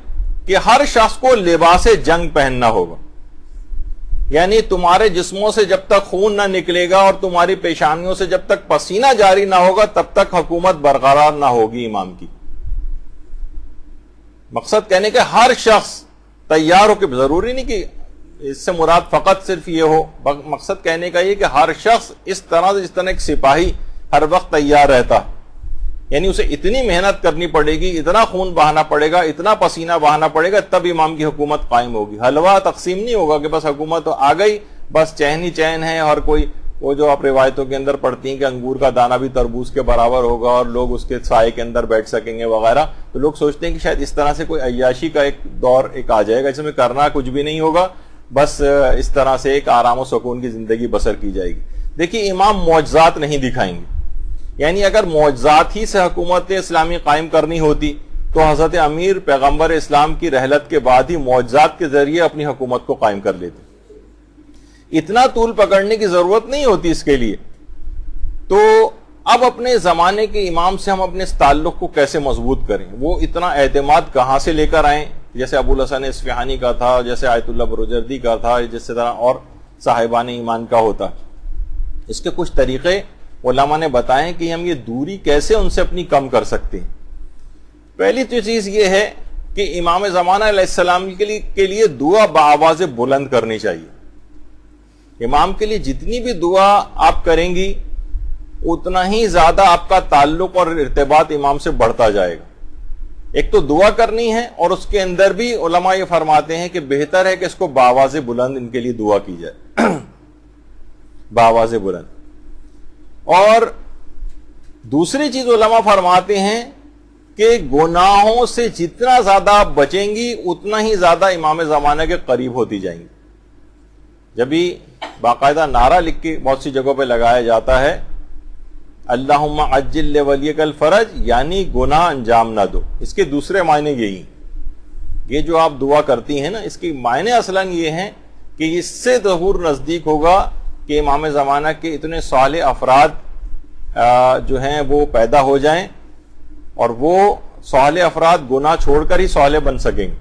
کہ ہر شخص کو لباس جنگ پہننا ہوگا، یعنی تمہارے جسموں سے جب تک خون نہ نکلے گا اور تمہاری پیشانیوں سے جب تک پسینہ جاری نہ ہوگا تب تک حکومت برقرار نہ ہوگی امام کی۔ مقصد کہنے کہ ہر شخص تیار ہو، کہ ضروری نہیں کہ اس سے مراد فقط صرف یہ ہو، مقصد کہنے کا یہ کہ ہر شخص اس طرح سے، جس طرح ایک سپاہی ہر وقت تیار رہتا، یعنی اسے اتنی محنت کرنی پڑے گی، اتنا خون بہانا پڑے گا، اتنا پسینہ بہانا پڑے گا، تب امام کی حکومت قائم ہوگی۔ حلوہ تقسیم نہیں ہوگا کہ بس حکومت آ گئی، بس چین ہی چین ہے، اور کوئی وہ جو آپ روایتوں کے اندر پڑھتی ہیں کہ انگور کا دانہ بھی تربوز کے برابر ہوگا اور لوگ اس کے سائے کے اندر بیٹھ سکیں گے وغیرہ، تو لوگ سوچتے ہیں کہ شاید اس طرح سے کوئی عیاشی کا ایک دور ایک آ جائے گا جس میں کرنا کچھ بھی نہیں ہوگا، بس اس طرح سے ایک آرام و سکون کی زندگی بسر کی جائے گی۔ دیکھیے امام معجزات نہیں دکھائیں گے، یعنی اگر معجزات ہی سے حکومت اسلامی قائم کرنی ہوتی تو حضرت امیر پیغمبر اسلام کی رحلت کے بعد ہی معجزات کے ذریعے اپنی حکومت کو قائم کر لیتے۔ اتنا طول پکڑنے کی ضرورت نہیں ہوتی اس کے لیے۔ تو اب اپنے زمانے کے امام سے ہم اپنے اس تعلق کو کیسے مضبوط کریں؟ وہ اتنا اعتماد کہاں سے لے کر آئیں؟ جیسے ابو الحسن اصفہانی کا تھا، جیسے آیت اللہ بروجردی کا تھا، جس طرح اور صاحبان ایمان کا ہوتا۔ اس کے کچھ طریقے علماء نے بتائیں کہ ہم یہ دوری کیسے ان سے اپنی کم کر سکتے ہیں۔ پہلی تو چیز یہ ہے کہ امام زمانہ علیہ السلام کے لیے دعا بآواز بلند کرنی چاہیے۔ امام کے لیے جتنی بھی دعا آپ کریں گی اتنا ہی زیادہ آپ کا تعلق اور ارتباط امام سے بڑھتا جائے گا۔ ایک تو دعا کرنی ہے، اور اس کے اندر بھی علماء یہ فرماتے ہیں کہ بہتر ہے کہ اس کو بآواز بلند ان کے لیے دعا کی جائے، بآواز بلند۔ اور دوسری چیز علماء فرماتے ہیں کہ گناہوں سے جتنا زیادہ آپ بچیں گی اتنا ہی زیادہ امام زمانہ کے قریب ہوتی جائیں گی۔ جب بھی باقاعدہ نعرہ لکھ کے بہت سی جگہوں پہ لگایا جاتا ہے اللہم عجل لولیک الفرج، یعنی گناہ انجام نہ دو، اس کے دوسرے معنی یہی، یہ جو آپ دعا کرتی ہیں نا، اس کے معنی اصلاً یہ ہیں کہ اس سے ظہور نزدیک ہوگا کہ امام زمانہ کے اتنے صالح افراد جو ہیں وہ پیدا ہو جائیں، اور وہ صالح افراد گناہ چھوڑ کر ہی صالح بن سکیں گے،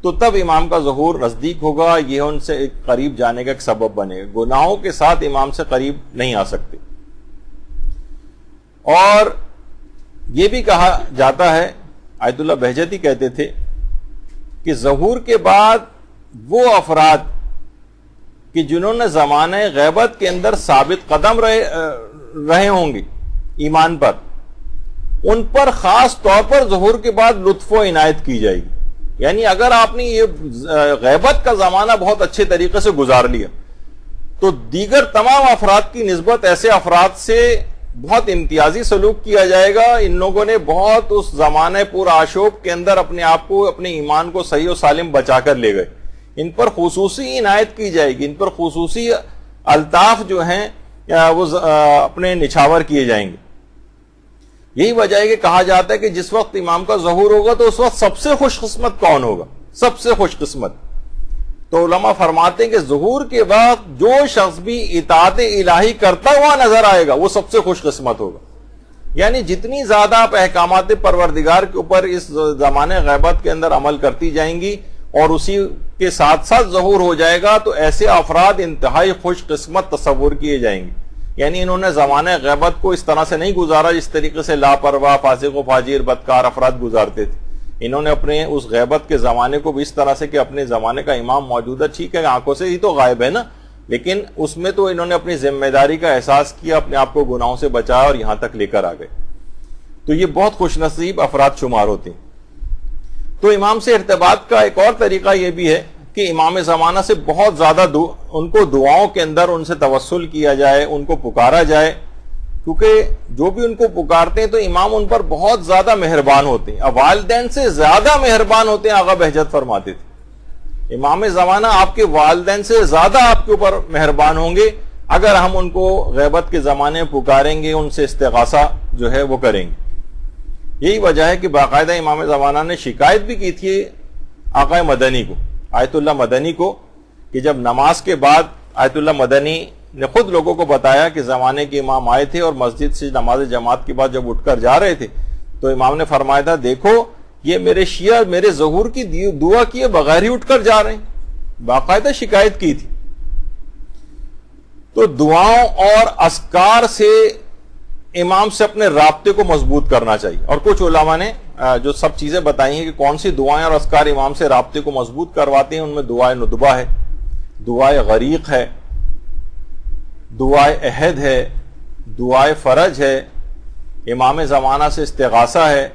تو تب امام کا ظہور نزدیک ہوگا، یہ ان سے ایک قریب جانے کا ایک سبب بنے گا۔ گناہوں کے ساتھ امام سے قریب نہیں آ سکتے۔ اور یہ بھی کہا جاتا ہے، آیت اللہ بہجتی کہتے تھے کہ ظہور کے بعد وہ افراد کہ جنہوں نے زمانہ غیبت کے اندر ثابت قدم رہے ہوں گے ایمان پر، ان پر خاص طور پر ظہور کے بعد لطف و عنایت کی جائے گی۔ یعنی اگر آپ نے یہ غیبت کا زمانہ بہت اچھے طریقے سے گزار لیا تو دیگر تمام افراد کی نسبت ایسے افراد سے بہت امتیازی سلوک کیا جائے گا۔ ان لوگوں نے بہت اس زمانے پور آشوب کے اندر اپنے آپ کو، اپنے ایمان کو صحیح و سالم بچا کر لے گئے، ان پر خصوصی عنایت کی جائے گی، ان پر خصوصی الطاف جو ہیں وہ اپنے نچھاور کیے جائیں گے۔ یہی وجہ ہے کہ کہا جاتا ہے کہ جس وقت امام کا ظہور ہوگا تو اس وقت سب سے خوش قسمت کون ہوگا؟ سب سے خوش قسمت۔ تو علماء فرماتے ہیں کہ ظہور کے وقت جو شخص بھی اطاعت الہی کرتا ہوا نظر آئے گا وہ سب سے خوش قسمت ہوگا۔ یعنی جتنی زیادہ آپ احکامات پروردگار کے اوپر اس زمانے غیبت کے اندر عمل کرتی جائیں گی اور اسی کے ساتھ ساتھ ظہور ہو جائے گا تو ایسے افراد انتہائی خوش قسمت تصور کیے جائیں گے۔ یعنی انہوں نے زمانہ غیبت کو اس طرح سے نہیں گزارا جس طریقے سے لاپرواہ، فاسق و فاجر، بدکار افراد گزارتے تھے۔ انہوں نے اپنے اس غیبت کے زمانے کو بھی اس طرح سے کہ اپنے زمانے کا امام موجودہ، ٹھیک ہے آنکھوں سے ہی تو غائب ہے نا، لیکن اس میں تو انہوں نے اپنی ذمہ داری کا احساس کیا، اپنے آپ کو گناہوں سے بچایا اور یہاں تک لے کر آ گئے۔ تو یہ بہت خوش نصیب افراد شمار ہوتے ہیں۔ تو امام سے ارتباط کا ایک اور طریقہ یہ بھی ہے کہ امام زمانہ سے بہت زیادہ ان کو دعاؤں کے اندر ان سے توسل کیا جائے، ان کو پکارا جائے، کیونکہ جو بھی ان کو پکارتے ہیں تو امام ان پر بہت زیادہ مہربان ہوتے ہیں، والدین سے زیادہ مہربان ہوتے ہیں۔ آغا بہجت فرماتے تھے امام زمانہ آپ کے والدین سے زیادہ آپ کے اوپر مہربان ہوں گے اگر ہم ان کو غیبت کے زمانے میں پکاریں گے، ان سے استغاثہ جو ہے وہ کریں گے۔ یہی وجہ ہے کہ باقاعدہ امام زمانہ نے شکایت بھی کی تھی آقا مدنی کو، آیت اللہ مدنی کو، کہ جب نماز کے بعد آیت اللہ مدنی نے خود لوگوں کو بتایا کہ زمانے کے امام آئے تھے اور مسجد سے نماز جماعت کے بعد جب اٹھ کر جا رہے تھے تو امام نے فرمایا تھا دیکھو یہ میرے شیعہ میرے ظہور کی دعا کیے بغیر ہی اٹھ کر جا رہے ہیں، باقاعدہ شکایت کی تھی۔ تو دعاؤں اور اذکار سے امام سے اپنے رابطے کو مضبوط کرنا چاہیے، اور کچھ علماء نے جو سب چیزیں بتائی ہیں کہ کون سی دعائیں اور اذکار امام سے رابطے کو مضبوط کرواتے ہیں، ان میں دعائے ندبہ ہے، دعائے غریق ہے، دعائے عہد ہے، دعائے فرج ہے، امام زمانہ سے استغاثہ ہے،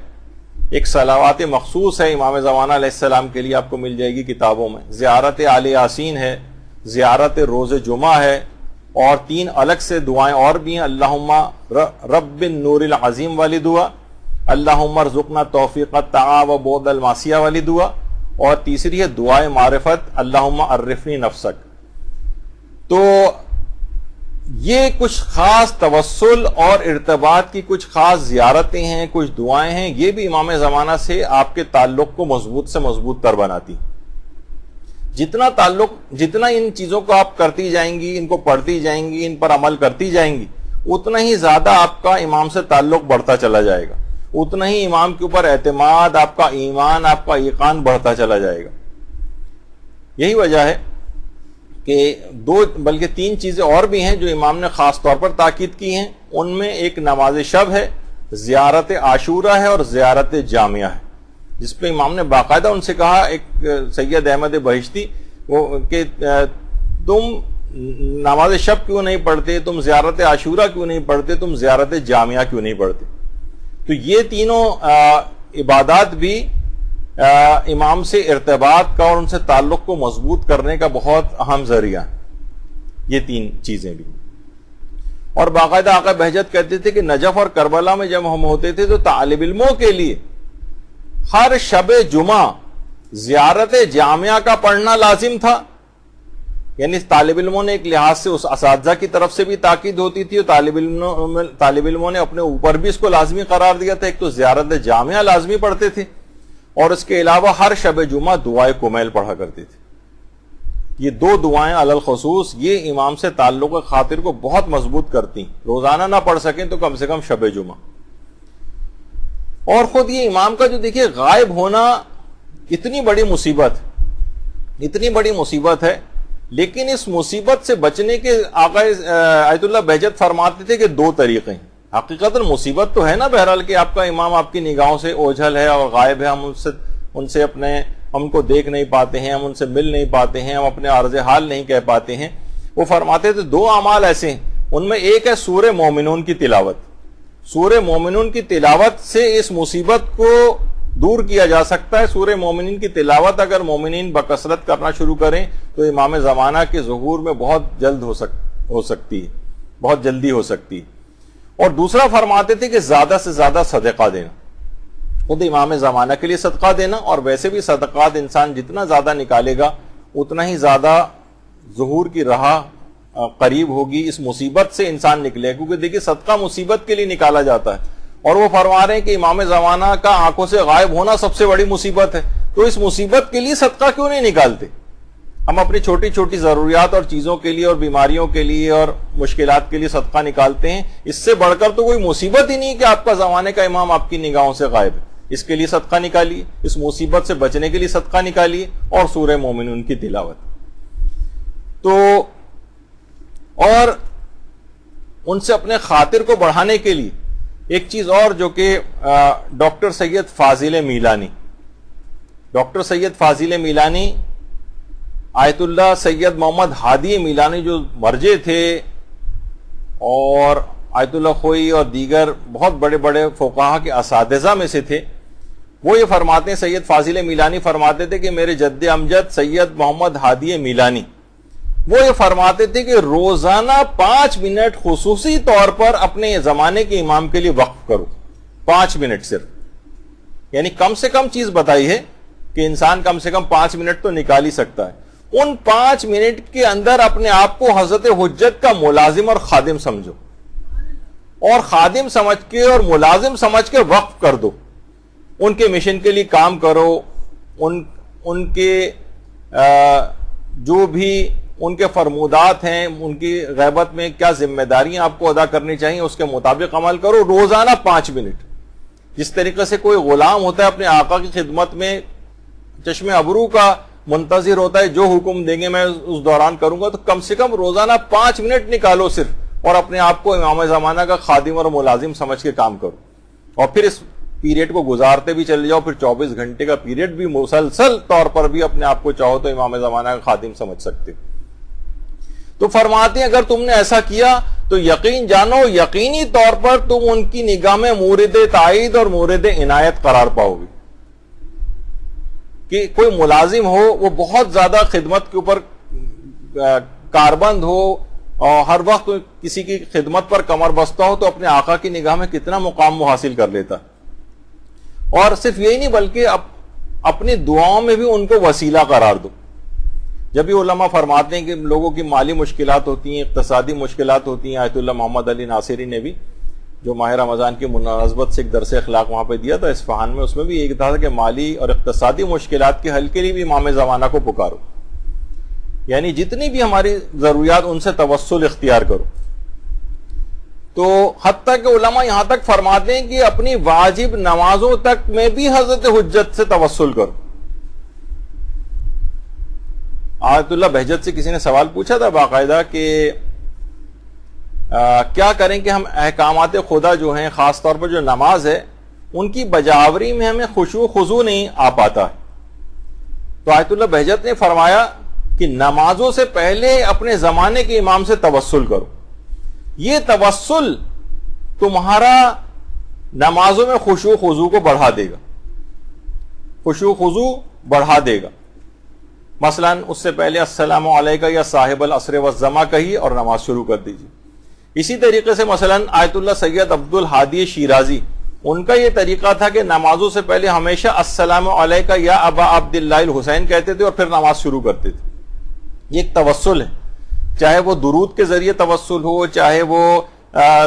ایک صلوات مخصوص ہے امام زمانہ علیہ السلام کے لیے، آپ کو مل جائے گی کتابوں میں، زیارت آل یاسین ہے، زیارت روز جمعہ ہے، اور 3 الگ سے دعائیں اور بھی ہیں، اللہم رب النور العظیم والی دعا، اللہم ارزقنا توفیق الطاعہ و بعد المعصیہ والی دعا، اور تیسری ہے دعائے معرفت، اللہم عرفنی نفسک۔ تو یہ کچھ خاص توسل اور ارتباط کی کچھ خاص زیارتیں ہیں، کچھ دعائیں ہیں، یہ بھی امام زمانہ سے آپ کے تعلق کو مضبوط سے مضبوط تر بناتی۔ جتنا ان چیزوں کو آپ کرتی جائیں گی، ان کو پڑھتی جائیں گی، ان پر عمل کرتی جائیں گی، اتنا ہی زیادہ آپ کا امام سے تعلق بڑھتا چلا جائے گا، اتنا ہی امام کے اوپر اعتماد، آپ کا ایمان، آپ کا یقین بڑھتا چلا جائے گا۔ یہی وجہ ہے کہ 2 بلکہ 3 چیزیں اور بھی ہیں جو امام نے خاص طور پر تاکید کی ہیں، ان میں ایک نماز شب ہے، زیارت عاشورہ ہے اور زیارت جامعہ ہے، جس پہ امام نے باقاعدہ ان سے کہا، ایک سید احمد بہشتی وہ کہ تم نماز شب کیوں نہیں پڑھتے، تم زیارت عاشورہ کیوں نہیں پڑھتے، تم زیارت جامعہ کیوں نہیں پڑھتے؟ تو یہ تینوں عبادات بھی امام سے ارتباط کا اور ان سے تعلق کو مضبوط کرنے کا بہت اہم ذریعہ ہے، یہ 3 چیزیں بھی۔ اور باقاعدہ آقا بہجت کہتے تھے کہ نجف اور کربلا میں جب ہم ہوتے تھے تو طالب علموں کے لیے ہر شب جمعہ زیارت جامعہ کا پڑھنا لازم تھا، یعنی طالب علموں نے ایک لحاظ سے اس اساتذہ کی طرف سے بھی تاکید ہوتی تھی، اور طالب علموں نے اپنے اوپر بھی اس کو لازمی قرار دیا تھا، ایک تو زیارت جامعہ لازمی پڑھتے تھے، اور اس کے علاوہ ہر شب جمعہ دعائے کمیل پڑھا کرتے تھے۔ یہ 2 دعائیں علی الخصوص یہ امام سے تعلق خاطر کو بہت مضبوط کرتی، روزانہ نہ پڑھ سکیں تو کم سے کم شب جمعہ۔ اور خود یہ امام کا جو دیکھیے غائب ہونا اتنی بڑی مصیبت ہے، لیکن اس مصیبت سے بچنے کے آقا آیت اللہ بہجت فرماتے تھے کہ 2 طریقے ہیں۔ حقیقت مصیبت تو ہے نا بہرحال کہ آپ کا امام آپ کی نگاہوں سے اوجھل ہے اور غائب ہے، ہم ان سے ہم کو دیکھ نہیں پاتے ہیں، ہم ان سے مل نہیں پاتے ہیں، ہم اپنے عرض حال نہیں کہہ پاتے ہیں. وہ فرماتے تھے دو اعمال ایسے ہیں، ان میں ایک ہے سورہ مومنون کی تلاوت. سورہ مومنون کی تلاوت سے اس مصیبت کو دور کیا جا سکتا ہے. سورہ مومنین کی تلاوت اگر مومنین بکثرت کرنا شروع کریں تو امام زمانہ کے ظہور میں بہت جلد ہو سکتی ہے، بہت جلدی ہو سکتی ہے. اور دوسرا فرماتے تھے کہ زیادہ سے زیادہ صدقہ دینا، خود امام زمانہ کے لیے صدقہ دینا، اور ویسے بھی صدقات انسان جتنا زیادہ نکالے گا اتنا ہی زیادہ ظہور کی راہ قریب ہوگی، اس مصیبت سے انسان نکلے گا. کیونکہ دیکھیے صدقہ مصیبت کے لیے نکالا جاتا ہے، اور وہ فرما رہے ہیں کہ امام زمانہ کا آنکھوں سے غائب ہونا سب سے بڑی مصیبت ہے. تو اس مصیبت کے لیے صدقہ کیوں نہیں نکالتے؟ ہم اپنی چھوٹی چھوٹی ضروریات اور چیزوں کے لیے اور بیماریوں کے لیے اور مشکلات کے لیے صدقہ نکالتے ہیں. اس سے بڑھ کر تو کوئی مصیبت ہی نہیں کہ آپ کا زمانے کا امام آپ کی نگاہوں سے غائب ہے. اس کے لیے صدقہ نکالیے، اس مصیبت سے بچنے کے لیے صدقہ نکالیے، اور سورہ مومنون کی تلاوت. تو اور ان سے اپنے خاطر کو بڑھانے کے لیے ایک چیز اور جو کہ ڈاکٹر سید فاضل میلانی، ڈاکٹر سید فاضل میلانی آیت اللہ سید محمد ہادی میلانی جو مرجع تھے اور آیت اللہ خوئی اور دیگر بہت بڑے بڑے فقہا کے اساتذہ میں سے تھے، وہ یہ فرماتے ہیں، سید فاضل میلانی فرماتے تھے کہ میرے جد امجد سید محمد ہادی میلانی وہ یہ فرماتے تھے کہ روزانہ 5 منٹ خصوصی طور پر اپنے زمانے کے امام کے لیے وقف کرو. 5 منٹ صرف، یعنی کم سے کم چیز بتائی ہے کہ انسان کم سے کم 5 منٹ تو نکال ہی سکتا ہے. ان 5 منٹ کے اندر اپنے آپ کو حضرت حجت کا ملازم اور خادم سمجھو، اور خادم سمجھ کے اور ملازم سمجھ کے وقف کر دو. ان کے مشن کے لیے کام کرو، ان کے جو بھی ان کے فرمودات ہیں، ان کی غیبت میں کیا ذمہ داریاں آپ کو ادا کرنی چاہیے اس کے مطابق عمل کرو. روزانہ 5 منٹ. جس طریقے سے کوئی غلام ہوتا ہے اپنے آقا کی خدمت میں چشم ابرو کا منتظر ہوتا ہے، جو حکم دیں گے میں اس دوران کروں گا، تو کم سے کم روزانہ 5 منٹ نکالو صرف، اور اپنے آپ کو امام زمانہ کا خادم اور ملازم سمجھ کے کام کرو. اور پھر اس پیریڈ کو گزارتے بھی چلے جاؤ، پھر 24 گھنٹے کا پیریڈ بھی مسلسل طور پر بھی اپنے آپ کو چاہو تو امام زمانہ کا خادم سمجھ سکتے. تو فرماتے ہیں اگر تم نے ایسا کیا تو یقین جانو یقینی طور پر تم ان کی نگاہ میں مورد تائید اور مورد عنایت قرار پاؤ گے. کہ کوئی ملازم ہو وہ بہت زیادہ خدمت کے اوپر کاربند ہو اور ہر وقت کسی کی خدمت پر کمر بستہ ہو، تو اپنے آقا کی نگاہ میں کتنا مقام وہ حاصل کر لیتا. اور صرف یہی نہیں بلکہ اپنی دعاؤں میں بھی ان کو وسیلہ قرار دو. جب بھی علماء فرماتے ہیں کہ لوگوں کی مالی مشکلات ہوتی ہیں، اقتصادی مشکلات ہوتی ہیں، آیت اللہ محمد علی ناصری نے بھی جو ماہ رمضان کی مناسبت سے ایک درس اخلاق وہاں پہ دیا تھا اصفہان میں، اس میں بھی ایک تھا کہ مالی اور اقتصادی مشکلات کے حل کے لیے بھی امام زمانہ کو پکارو، یعنی جتنی بھی ہماری ضروریات ان سے توسل اختیار کرو. تو حتیٰ کہ علماء یہاں تک فرماتے ہیں کہ اپنی واجب نمازوں تک میں بھی حضرت حجت سے توسل کرو. آیت اللہ بہجت سے کسی نے سوال پوچھا تھا باقاعدہ کہ کیا کریں کہ ہم احکامات خدا جو ہیں، خاص طور پر جو نماز ہے، ان کی بجاوری میں ہمیں خشوع خضوع نہیں آ پاتا ہے. تو آیت اللہ بہجت نے فرمایا کہ نمازوں سے پہلے اپنے زمانے کے امام سے توسل کرو. یہ توسل تمہارا نمازوں میں خشوع خضوع کو بڑھا دے گا، خشوع خضوع بڑھا دے گا. مثلا اس سے پہلے السلام علیکہ یا صاحب العصر والزمان کہیے اور نماز شروع کر دیجیے. اسی طریقے سے مثلا آیت اللہ سید عبد الحادی شیرازی، ان کا یہ طریقہ تھا کہ نمازوں سے پہلے ہمیشہ السلام علیکہ یا ابا عبداللہ الحسین کہتے تھے اور پھر نماز شروع کرتے تھے. یہ ایک توسل ہے، چاہے وہ درود کے ذریعے توسل ہو، چاہے وہ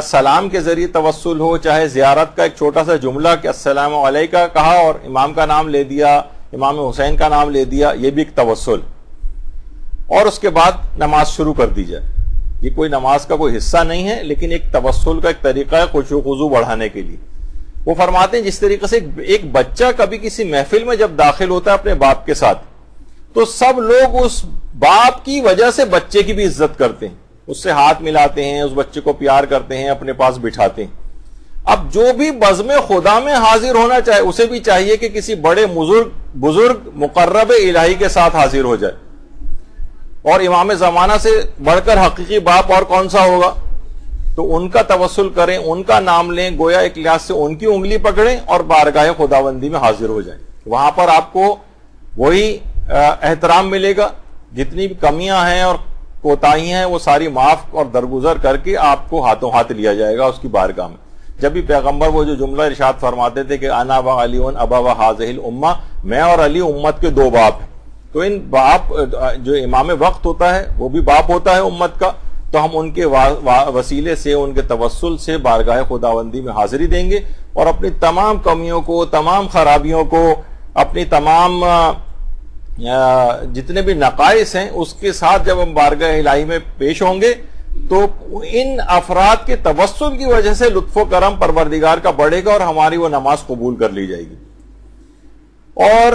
سلام کے ذریعے توسل ہو، چاہے زیارت کا ایک چھوٹا سا جملہ کہ السلام علیکہ کہا اور امام کا نام لے دیا، امام حسین کا نام لے دیا، یہ بھی ایک توسل. اور اس کے بعد نماز شروع کر دی جائے. یہ کوئی نماز کا کوئی حصہ نہیں ہے، لیکن ایک توسل کا ایک طریقہ ہے خشوع خضوع بڑھانے کے لیے. وہ فرماتے ہیں جس طریقے سے ایک بچہ کبھی کسی محفل میں جب داخل ہوتا ہے اپنے باپ کے ساتھ، تو سب لوگ اس باپ کی وجہ سے بچے کی بھی عزت کرتے ہیں، اس سے ہاتھ ملاتے ہیں، اس بچے کو پیار کرتے ہیں، اپنے پاس بٹھاتے ہیں. اب جو بھی بزم خدا میں حاضر ہونا چاہے اسے بھی چاہیے کہ کسی بڑے بزرگ مقرب الہی کے ساتھ حاضر ہو جائے. اور امام زمانہ سے بڑھ کر حقیقی باپ اور کون سا ہوگا؟ تو ان کا توسل کریں، ان کا نام لیں، گویا ایک لحاظ سے ان کی انگلی پکڑیں اور بارگاہ خداوندی میں حاضر ہو جائیں. وہاں پر آپ کو وہی احترام ملے گا. جتنی بھی کمیاں ہیں اور کوتاہیاں ہیں وہ ساری معاف اور درگزر کر کے آپ کو ہاتھوں ہاتھ لیا جائے گا اس کی بارگاہ میں. جب بھی پیغمبر وہ جو جملہ ارشاد فرماتے تھے کہ انا و علی ابا و حاذہ الامہ، میں اور علی امت کے دو باپ ہیں، تو ان باپ جو امام وقت ہوتا ہے وہ بھی باپ ہوتا ہے امت کا، تو ہم ان کے وسیلے سے، ان کے توسل سے بارگاہ خداوندی میں حاضری دیں گے اور اپنی تمام کمیوں کو، تمام خرابیوں کو، اپنی تمام جتنے بھی نقائص ہیں اس کے ساتھ جب ہم بارگاہ الہی میں پیش ہوں گے تو ان افراد کے توسل کی وجہ سے لطف و کرم پروردگار کا بڑھے گا اور ہماری وہ نماز قبول کر لی جائے گی. اور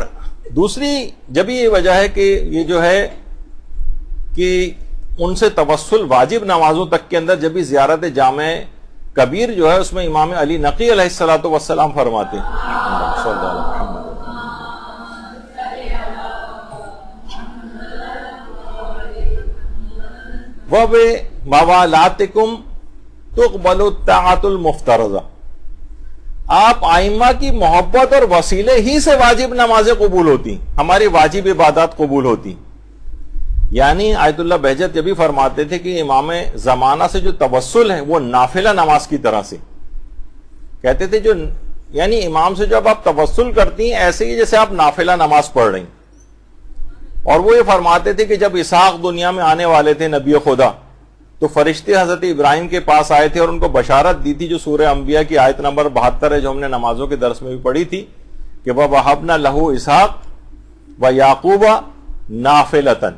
دوسری جب یہ وجہ ہے کہ یہ جو ہے کہ ان سے توسل واجب نمازوں تک کے اندر جب بھی زیارت جامع کبیر جو ہے اس میں امام علی نقی علیہ الصلوۃ والسلام فرماتے ہیں وَبِمَوَالَاتِكُمْ تُقْبَلُ الطَّاعَةُ الْمُفْتَرَضَةُ، آپ ائمہ کی محبت اور وسیلے ہی سے واجب نمازیں قبول ہوتی، ہماری واجب عبادات قبول ہوتی. یعنی آیت اللہ بہجت یہ بھی فرماتے تھے کہ امام زمانہ سے جو توسل ہے وہ نافلہ نماز کی طرح سے، کہتے تھے جو یعنی امام سے جب آپ توسل کرتی ہیں ایسے ہی جیسے آپ نافلہ نماز پڑھ رہی. اور وہ یہ فرماتے تھے کہ جب اسحاق دنیا میں آنے والے تھے نبی خدا تو فرشتے حضرت ابراہیم کے پاس آئے تھے اور ان کو بشارت دی تھی جو سورہ انبیاء کی آیت نمبر 72 ہے جو ہم نے نمازوں کے درس میں بھی پڑھی تھی کہ وَوَهَبْنَا لَهُ اسحاق وَيَعْقُوبَ نَافِلَةً،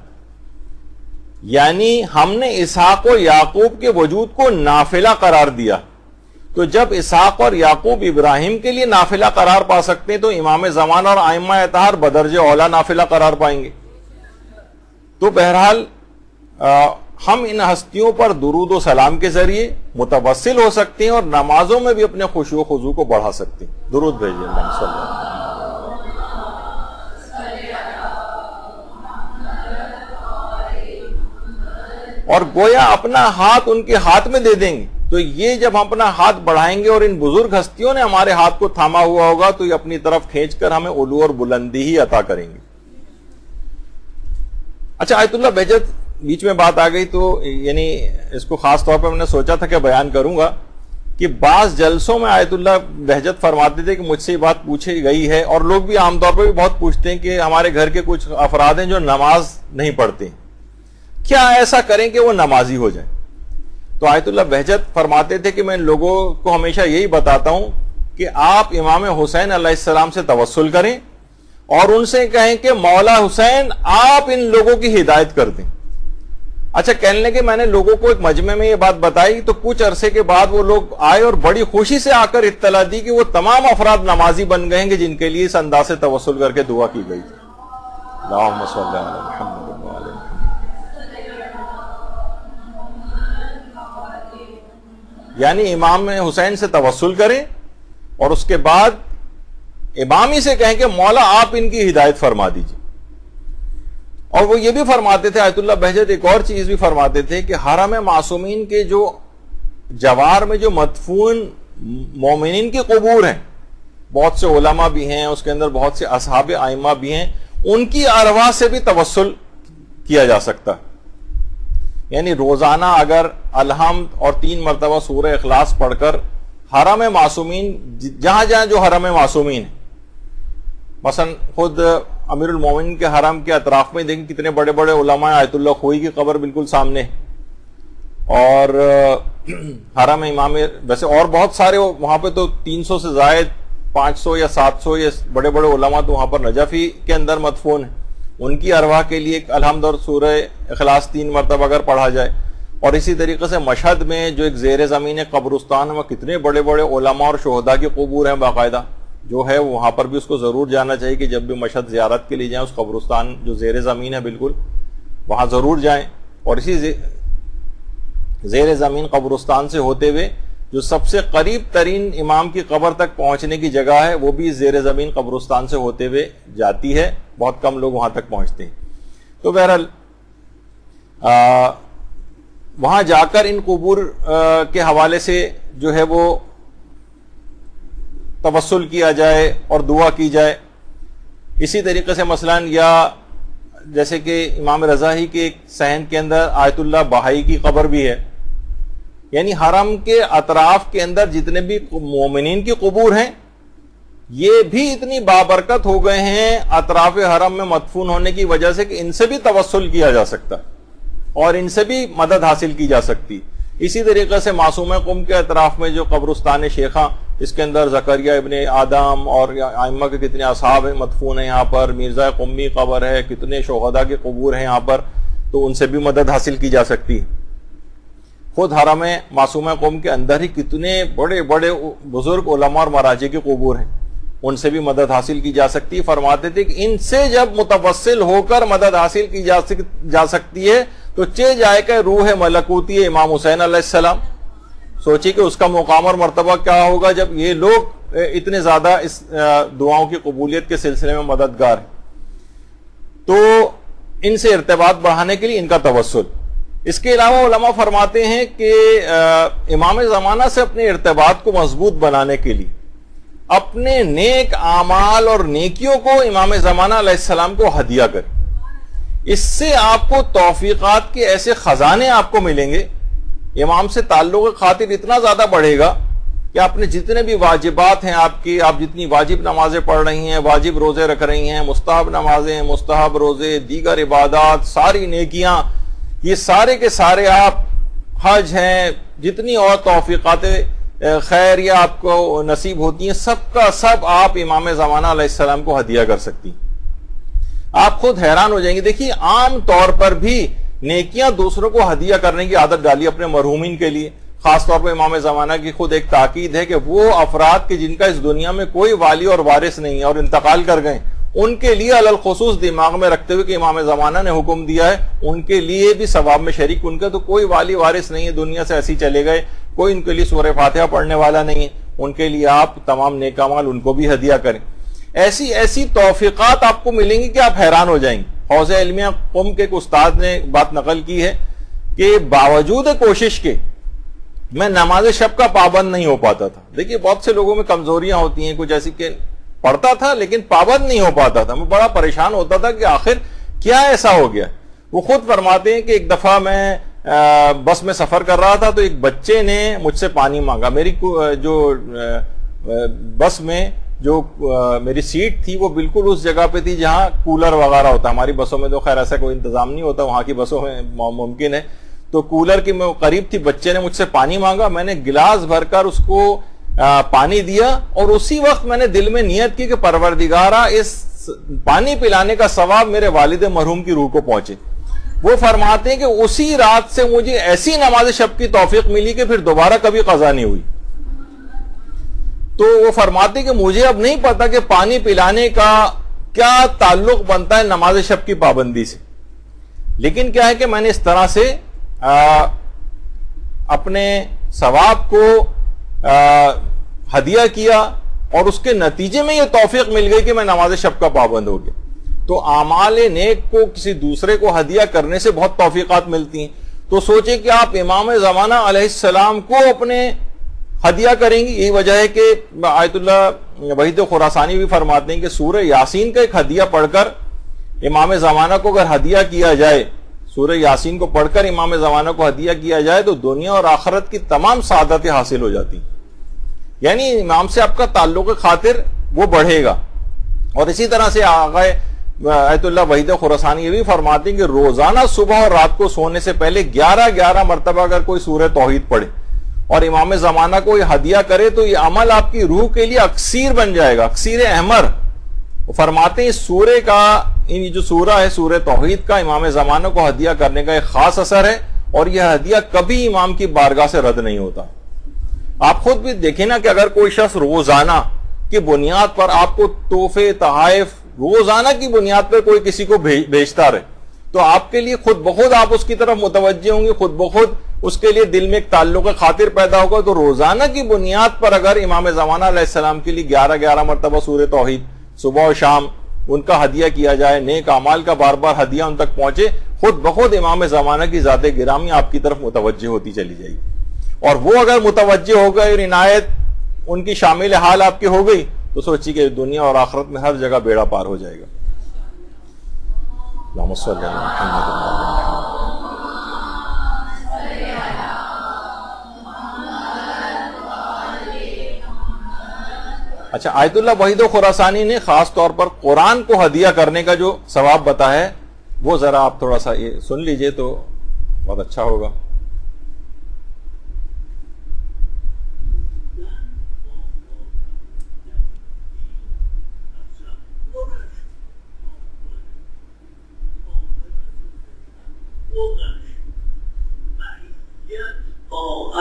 یعنی ہم نے اسحاق و یعقوب کے وجود کو نافلہ قرار دیا. تو جب اسحاق اور یعقوب ابراہیم کے لیے نافلہ قرار پا سکتے ہیں تو امام زمان اور ائمہ اطہار بدرجہ اولا نافلہ قرار پائیں گے. تو بہرحال ہم ان ہستیوں پر درود و سلام کے ذریعے متوسل ہو سکتے ہیں اور نمازوں میں بھی اپنے خشوع و خضوع کو بڑھا سکتے ہیں. درود بھیجیے اللہ صلی اللہ علیہ وسلم. اور گویا اپنا ہاتھ ان کے ہاتھ میں دے دیں گے. تو یہ جب ہم اپنا ہاتھ بڑھائیں گے اور ان بزرگ ہستیوں نے ہمارے ہاتھ کو تھاما ہوا ہوگا تو یہ اپنی طرف کھینچ کر ہمیں علو اور بلندی ہی عطا کریں گے. اچھا، آیت اللہ بہجت بیچ میں بات آ گئی تو یعنی اس کو خاص طور پر میں نے سوچا تھا کہ بیان کروں گا کہ بعض جلسوں میں آیت اللہ بہجت فرماتے تھے کہ مجھ سے یہ بات پوچھی گئی ہے اور لوگ بھی عام طور پر بھی بہت پوچھتے ہیں کہ ہمارے گھر کے کچھ افراد ہیں جو نماز نہیں پڑھتے، کیا ایسا کریں کہ وہ نمازی ہو جائیں؟ تو آیت اللہ بہجت فرماتے تھے کہ میں لوگوں کو ہمیشہ یہی بتاتا ہوں کہ آپ امام حسین علیہ السلام سے توسل کریں اور ان سے کہیں کہ مولا حسین آپ ان لوگوں کی ہدایت کر دیں. اچھا، کہنے لگے میں نے لوگوں کو ایک مجمع میں یہ بات بتائی تو کچھ عرصے کے بعد وہ لوگ آئے اور بڑی خوشی سے آ کر اطلاع دی کہ وہ تمام افراد نمازی بن گئے ہیں کہ جن کے لیے اس انداز سے توسل کر کے دعا کی گئی تھی. اللہم صلی علی محمد وعلی محمد. یعنی امام حسین سے توسل کریں اور اس کے بعد امام ہی سے کہیں کہ مولا آپ ان کی ہدایت فرما دیجیے. اور وہ یہ بھی فرماتے تھے آیت اللہ بہجت ایک اور چیز بھی فرماتے تھے کہ حرم معصومین کے جو جوار میں جو مدفون مومنین کے قبور ہیں، بہت سے علماء بھی ہیں، اس کے اندر بہت سے اصحاب ائمہ بھی ہیں، ان کی ارواح سے بھی توسل کیا جا سکتا. یعنی روزانہ اگر الحمد اور 3 مرتبہ سورہ اخلاص پڑھ کر حرم معصومین جہاں جہاں جو حرم معصومین ہیں، مثلا خود امیر المومنین کے حرم کے اطراف میں دیکھیں کتنے بڑے بڑے علماء ہیں. آیت اللہ خوئی کی قبر بالکل سامنے، اور حرم امام ویسے اور بہت سارے وہاں پہ تو 300 سے زائد 500 یا 700 یا بڑے بڑے علماء تو وہاں پر نجفی کے اندر مدفون ہیں. ان کی ارواح کے لیے الحمد اور سورہ اخلاص 3 مرتبہ اگر پڑھا جائے. اور اسی طریقے سے مشہد میں جو ایک زیر زمین قبرستان ہے، وہ کتنے بڑے بڑے علماء اور شہداء کے قبور ہیں باقاعدہ، جو ہے وہاں پر بھی اس کو ضرور جانا چاہیے کہ جب بھی مشہد زیارت کے لیے جائیں اس قبرستان جو زیر زمین ہے بالکل وہاں ضرور جائیں. اور اسی زیر زمین قبرستان سے ہوتے ہوئے جو سب سے قریب ترین امام کی قبر تک پہنچنے کی جگہ ہے وہ بھی زیر زمین قبرستان سے ہوتے ہوئے جاتی ہے، بہت کم لوگ وہاں تک پہنچتے ہیں۔ تو بہرحال وہاں جا کر ان قبور کے حوالے سے جو ہے وہ توسل کیا جائے اور دعا کی جائے۔ اسی طریقے سے مثلاً یا جیسے کہ امام رضا ہی کے صحن کے اندر آیت اللہ بہائی کی قبر بھی ہے، یعنی حرم کے اطراف کے اندر جتنے بھی مومنین کی قبور ہیں یہ بھی اتنی بابرکت ہو گئے ہیں اطراف حرم میں مدفون ہونے کی وجہ سے کہ ان سے بھی توسل کیا جا سکتا اور ان سے بھی مدد حاصل کی جا سکتی۔ اسی طریقے سے معصوم قم کے اطراف میں جو قبرستان شیخاں، اس کے اندر زکریہ ابن آدم اور ائمہ کے کتنے اصحاب ہیں مدفون ہیں یہاں پر، مرزا قمی قبر ہے، کتنے شہداء کے قبور ہیں یہاں پر، تو ان سے بھی مدد حاصل کی جا سکتی۔ خود حرم معصوم قوم کے اندر ہی کتنے بڑے بڑے بزرگ علماء اور مراجع کی قبور ہیں، ان سے بھی مدد حاصل کی جا سکتی۔ فرماتے تھے کہ ان سے جب متوسل ہو کر مدد حاصل کی جا سکتی ہے تو چہ جائے کہ روح ملکوتی امام حسین علیہ السلام، سوچی کہ اس کا مقام اور مرتبہ کیا ہوگا جب یہ لوگ اتنے زیادہ اس دعاؤں کی قبولیت کے سلسلے میں مددگار ہیں۔ تو ان سے ارتباط بڑھانے کے لیے ان کا توسل۔ اس کے علاوہ علماء فرماتے ہیں کہ امام زمانہ سے اپنے ارتباط کو مضبوط بنانے کے لیے اپنے نیک اعمال اور نیکیوں کو امام زمانہ علیہ السلام کو ہدیہ کریں، اس سے آپ کو توفیقات کے ایسے خزانے آپ کو ملیں گے، امام سے تعلق خاطر اتنا زیادہ بڑھے گا کہ آپ نے جتنے بھی واجبات ہیں آپ جتنی واجب نمازیں پڑھ رہی ہیں، واجب روزے رکھ رہی ہیں، مستحب نمازیں، مستحب روزے، دیگر عبادات، ساری نیکیاں، یہ سارے کے سارے آپ، حج ہیں، جتنی اور توفیقات خیر یا آپ کو نصیب ہوتی ہیں، سب کا سب آپ امام زمانہ علیہ السلام کو ہدیہ کر سکتی۔ آپ خود حیران ہو جائیں گے۔ دیکھیے عام طور پر بھی نیکیاں دوسروں کو ہدیہ کرنے کی عادت ڈالی اپنے مرحومین کے لیے، خاص طور پر امام زمانہ کی خود ایک تاکید ہے کہ وہ افراد کے جن کا اس دنیا میں کوئی والی اور وارث نہیں ہے اور انتقال کر گئے، ان کے لیے علی الخصوص دماغ میں رکھتے ہوئے کہ امام زمانہ نے حکم دیا ہے ان کے لیے بھی ثواب میں شریک، ان کا تو کوئی والی وارث نہیں ہے، دنیا سے ایسے چلے گئے، کوئی ان کے لیے سورہ فاتحہ پڑھنے والا نہیں ہے، ان کے لیے آپ تمام نیک اعمال ان کو بھی ہدیہ کریں۔ ایسی توفیقات آپ کو ملیں گی کہ آپ حیران ہو جائیں گے۔ حوزہ علمیہ قم کے ایک استاد نے بات نقل کی ہے کہ باوجود کوشش کے میں نماز شب کا پابند نہیں ہو پاتا تھا۔ دیکھیے بہت سے لوگوں میں کمزوریاں ہوتی ہیں، کچھ ایسی کہ پڑھتا تھا لیکن پابند نہیں ہو پاتا تھا، میں بڑا پریشان ہوتا تھا کہ آخر کیا ایسا ہو گیا۔ وہ خود فرماتے ہیں کہ ایک دفعہ میں بس میں سفر کر رہا تھا تو ایک بچے نے مجھ سے پانی مانگا، میری جو بس میں جو میری سیٹ تھی وہ بالکل اس جگہ پہ تھی جہاں کولر وغیرہ ہوتا ہے، ہماری بسوں میں تو خیر ایسا کوئی انتظام نہیں ہوتا، وہاں کی بسوں میں ممکن ہے، تو کولر کی میں قریب تھی، بچے نے مجھ سے پانی مانگا، میں نے گلاس بھر کر اس کو پانی دیا اور اسی وقت میں نے دل میں نیت کی کہ پروردگارہ اس پانی پلانے کا ثواب میرے والد مرحوم کی روح کو پہنچے۔ وہ فرماتے ہیں کہ اسی رات سے مجھے ایسی نماز شب کی توفیق ملی کہ پھر دوبارہ کبھی قضا نہیں ہوئی۔ تو وہ فرماتے ہیں کہ مجھے اب نہیں پتا کہ پانی پلانے کا کیا تعلق بنتا ہے نماز شب کی پابندی سے، لیکن کیا ہے کہ میں نے اس طرح سے اپنے ثواب کو ہدیہ کیا اور اس کے نتیجے میں یہ توفیق مل گئی کہ میں نماز شب کا پابند ہو گیا۔ تو اعمال نیک کو کسی دوسرے کو ہدیہ کرنے سے بہت توفیقات ملتی ہیں۔ تو سوچیں کہ آپ امام زمانہ علیہ السلام کو اپنے ہدیہ کریں گی۔ یہی وجہ ہے کہ آیت اللہ وحید خراسانی بھی فرماتے ہیں کہ سورہ یاسین کا ایک ہدیہ پڑھ کر امام زمانہ کو اگر ہدیہ کیا جائے، سورہ یاسین کو پڑھ کر امام زمانہ کو ہدیہ کیا جائے تو دنیا اور آخرت کی تمام سعادتیں حاصل ہو جاتی ہیں، یعنی امام سے آپ کا تعلق خاطر وہ بڑھے گا۔ اور اسی طرح سے آقا آیت اللہ وحید خراسانی یہ بھی فرماتے ہیں کہ روزانہ صبح اور رات کو سونے سے پہلے 11 مرتبہ اگر کوئی سورہ توحید پڑھے اور امام زمانہ کو یہ ہدیہ کرے تو یہ عمل آپ کی روح کے لیے اکسیر بن جائے گا، اکسیر احمر۔ وہ فرماتے ہیں اس سورے کا، یہ جو سورہ ہے سورہ توحید کا، امام زمانہ کو ہدیہ کرنے کا ایک خاص اثر ہے اور یہ ہدیہ کبھی امام کی بارگاہ سے رد نہیں ہوتا۔ آپ خود بھی دیکھیں نا کہ اگر کوئی شخص روزانہ کی بنیاد پر آپ کو تحفے تحائف روزانہ کی بنیاد پر کوئی کسی کو بھیجتا رہے تو آپ کے لیے خود بخود آپ اس کی طرف متوجہ ہوں گے, خود بخود اس کے لیے دل میں ایک تعلق خاطر پیدا ہوگا. تو روزانہ کی بنیاد پر اگر امام زمانہ علیہ السلام کے لیے 11 مرتبہ سورہ توحید صبح و شام ان کا ہدیہ کیا جائے, نیک اعمال کا بار بار ہدیہ ان تک پہنچے, خود بخود امام زمانہ کی ذات گرامی آپ کی طرف متوجہ ہوتی چلی جائے گی. اور وہ اگر متوجہ ہو گئے اور عنایت ان کی شامل حال آپ کی ہو گئی تو سوچی کہ دنیا اور آخرت میں ہر جگہ بیڑا پار ہو جائے گا. اللہم صلی علی محمد و علی محمد. اچھا, آیت اللہ وحید خراسانی نے خاص طور پر قرآن کو ہدیہ کرنے کا جو ثواب بتایا ہے وہ ذرا آپ تھوڑا سا یہ سن لیجئے تو بہت اچھا ہوگا.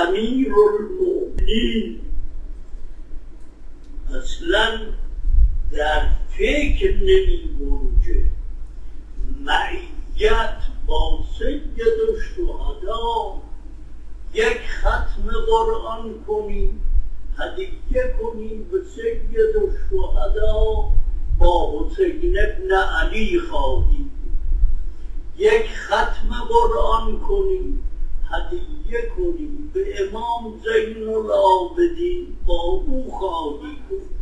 امیر المؤمنین اصلا در فکر نمی گنجه معیت با سید الشهدا یک ختم قرآن کنیم هدیه کنیم به سید الشهدا با حسین ابن علی خواهیم, یک ختم قرآن کنیم هدیه کنیم به امام زین العابدین با او خواهی کنیم,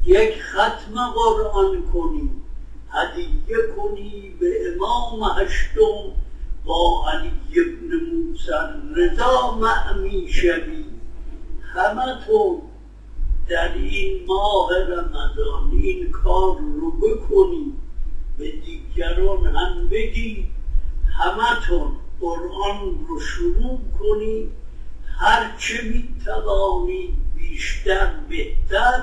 یک ختم قرآن کنیم هدیه کنیم به امام هشتم با علی ابن موسی رضا مأمی شوی. همتون در این ماه رمضان این کار رو بکنید, به دیگران هم بگید, همتون قرآن رو شروع کنید, هرچه میتوانید بیشتر بهتر,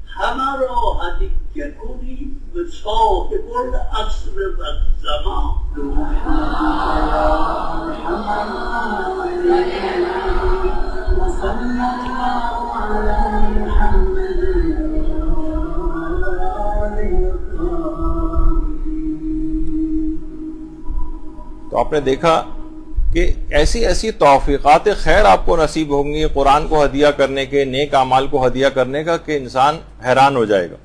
همه را هدیه کنید به صاحب العصر و الزمان. تو آپ نے دیکھا کہ ایسی ایسی توفیقات خیر آپ کو نصیب ہوں گی قرآن کو ہدیہ کرنے کے, نیک اعمال کو ہدیہ کرنے کا, کہ انسان حیران ہو جائے گا.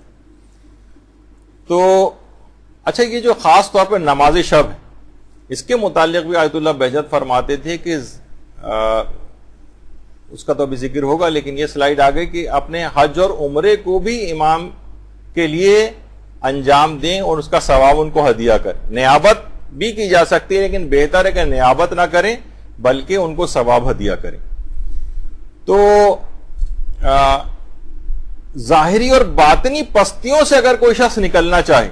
تو اچھا, یہ جو خاص طور پہ نماز شب ہے اس کے متعلق بھی آیت اللہ بہجت فرماتے تھے کہ اس کا تو ابھی ذکر ہوگا, لیکن یہ سلائیڈ آ گئی کہ اپنے حج اور عمرے کو بھی امام کے لیے انجام دیں اور اس کا ثواب ان کو ہدیہ کریں. نیابت بھی کی جا سکتی ہے لیکن بہتر ہے کہ نیابت نہ کریں بلکہ ان کو ثواب ہدیہ کریں. تو ظاہری اور باطنی پستیوں سے اگر کوئی شخص نکلنا چاہے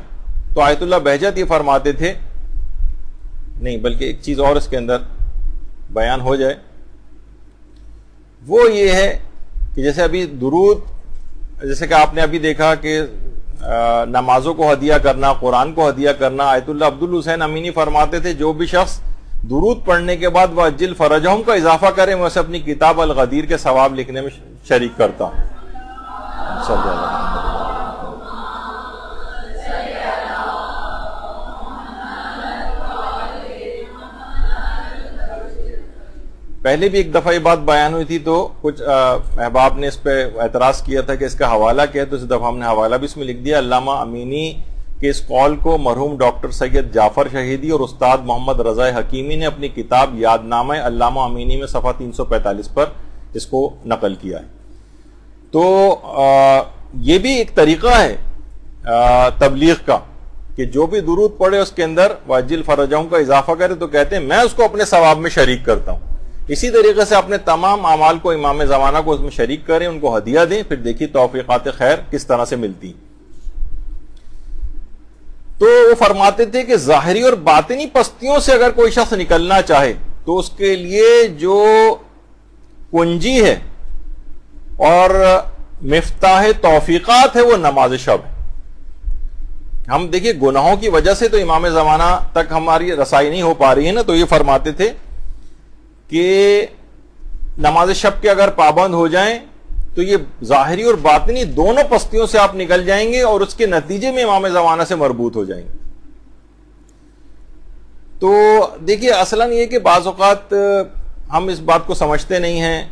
تو آیت اللہ بہجت یہ فرماتے تھے, نہیں بلکہ ایک چیز اور اس کے اندر بیان ہو جائے, وہ یہ ہے کہ جیسے ابھی درود, جیسے کہ آپ نے ابھی دیکھا کہ نمازوں کو ہدیہ کرنا, قرآن کو ہدیہ کرنا, آیت اللہ عبد الحسین امینی فرماتے تھے جو بھی شخص درود پڑھنے کے بعد وَأَجِّلْ فَرَجَهُمْ کا اضافہ کرے میں اسے اپنی کتاب الغدیر کے ثواب لکھنے میں شریک کرتا ہوں. پہلے بھی ایک دفعہ یہ بات بیان ہوئی تھی تو کچھ احباب نے اس پہ اعتراض کیا تھا کہ اس کا حوالہ کیا ہے, تو اس دفعہ ہم نے حوالہ بھی اس میں لکھ دیا. علامہ امینی کے اس قول کو مرحوم ڈاکٹر سید جعفر شہیدی اور استاد محمد رضا حکیمی نے اپنی کتاب یادنامہ علامہ امینی میں صفحہ 345 پر اس کو نقل کیا ہے. تو یہ بھی ایک طریقہ ہے تبلیغ کا کہ جو بھی درود پڑھے اس کے اندر وَأَجِّلْ فَرَجَهُمْ کا اضافہ کرے تو کہتے ہیں میں اس کو اپنے ثواب میں شریک کرتا ہوں. اسی طریقے سے اپنے تمام اعمال کو امام زمانہ کو اس میں شریک کریں, ان کو ہدیہ دیں, پھر دیکھیے توفیقات خیر کس طرح سے ملتی. تو وہ فرماتے تھے کہ ظاہری اور باطنی پستیوں سے اگر کوئی شخص نکلنا چاہے تو اس کے لیے جو کنجی ہے اور مفتاح توفیقات ہے وہ نماز شب ہے. ہم دیکھیے گناہوں کی وجہ سے تو امام زمانہ تک ہماری رسائی نہیں ہو پا رہی ہے نا, تو یہ فرماتے تھے کہ نماز شب کے اگر پابند ہو جائیں تو یہ ظاہری اور باطنی دونوں پستیوں سے آپ نکل جائیں گے اور اس کے نتیجے میں امام زمانہ سے مربوط ہو جائیں گے. تو دیکھیے اصلاً یہ کہ بعض اوقات ہم اس بات کو سمجھتے نہیں ہیں،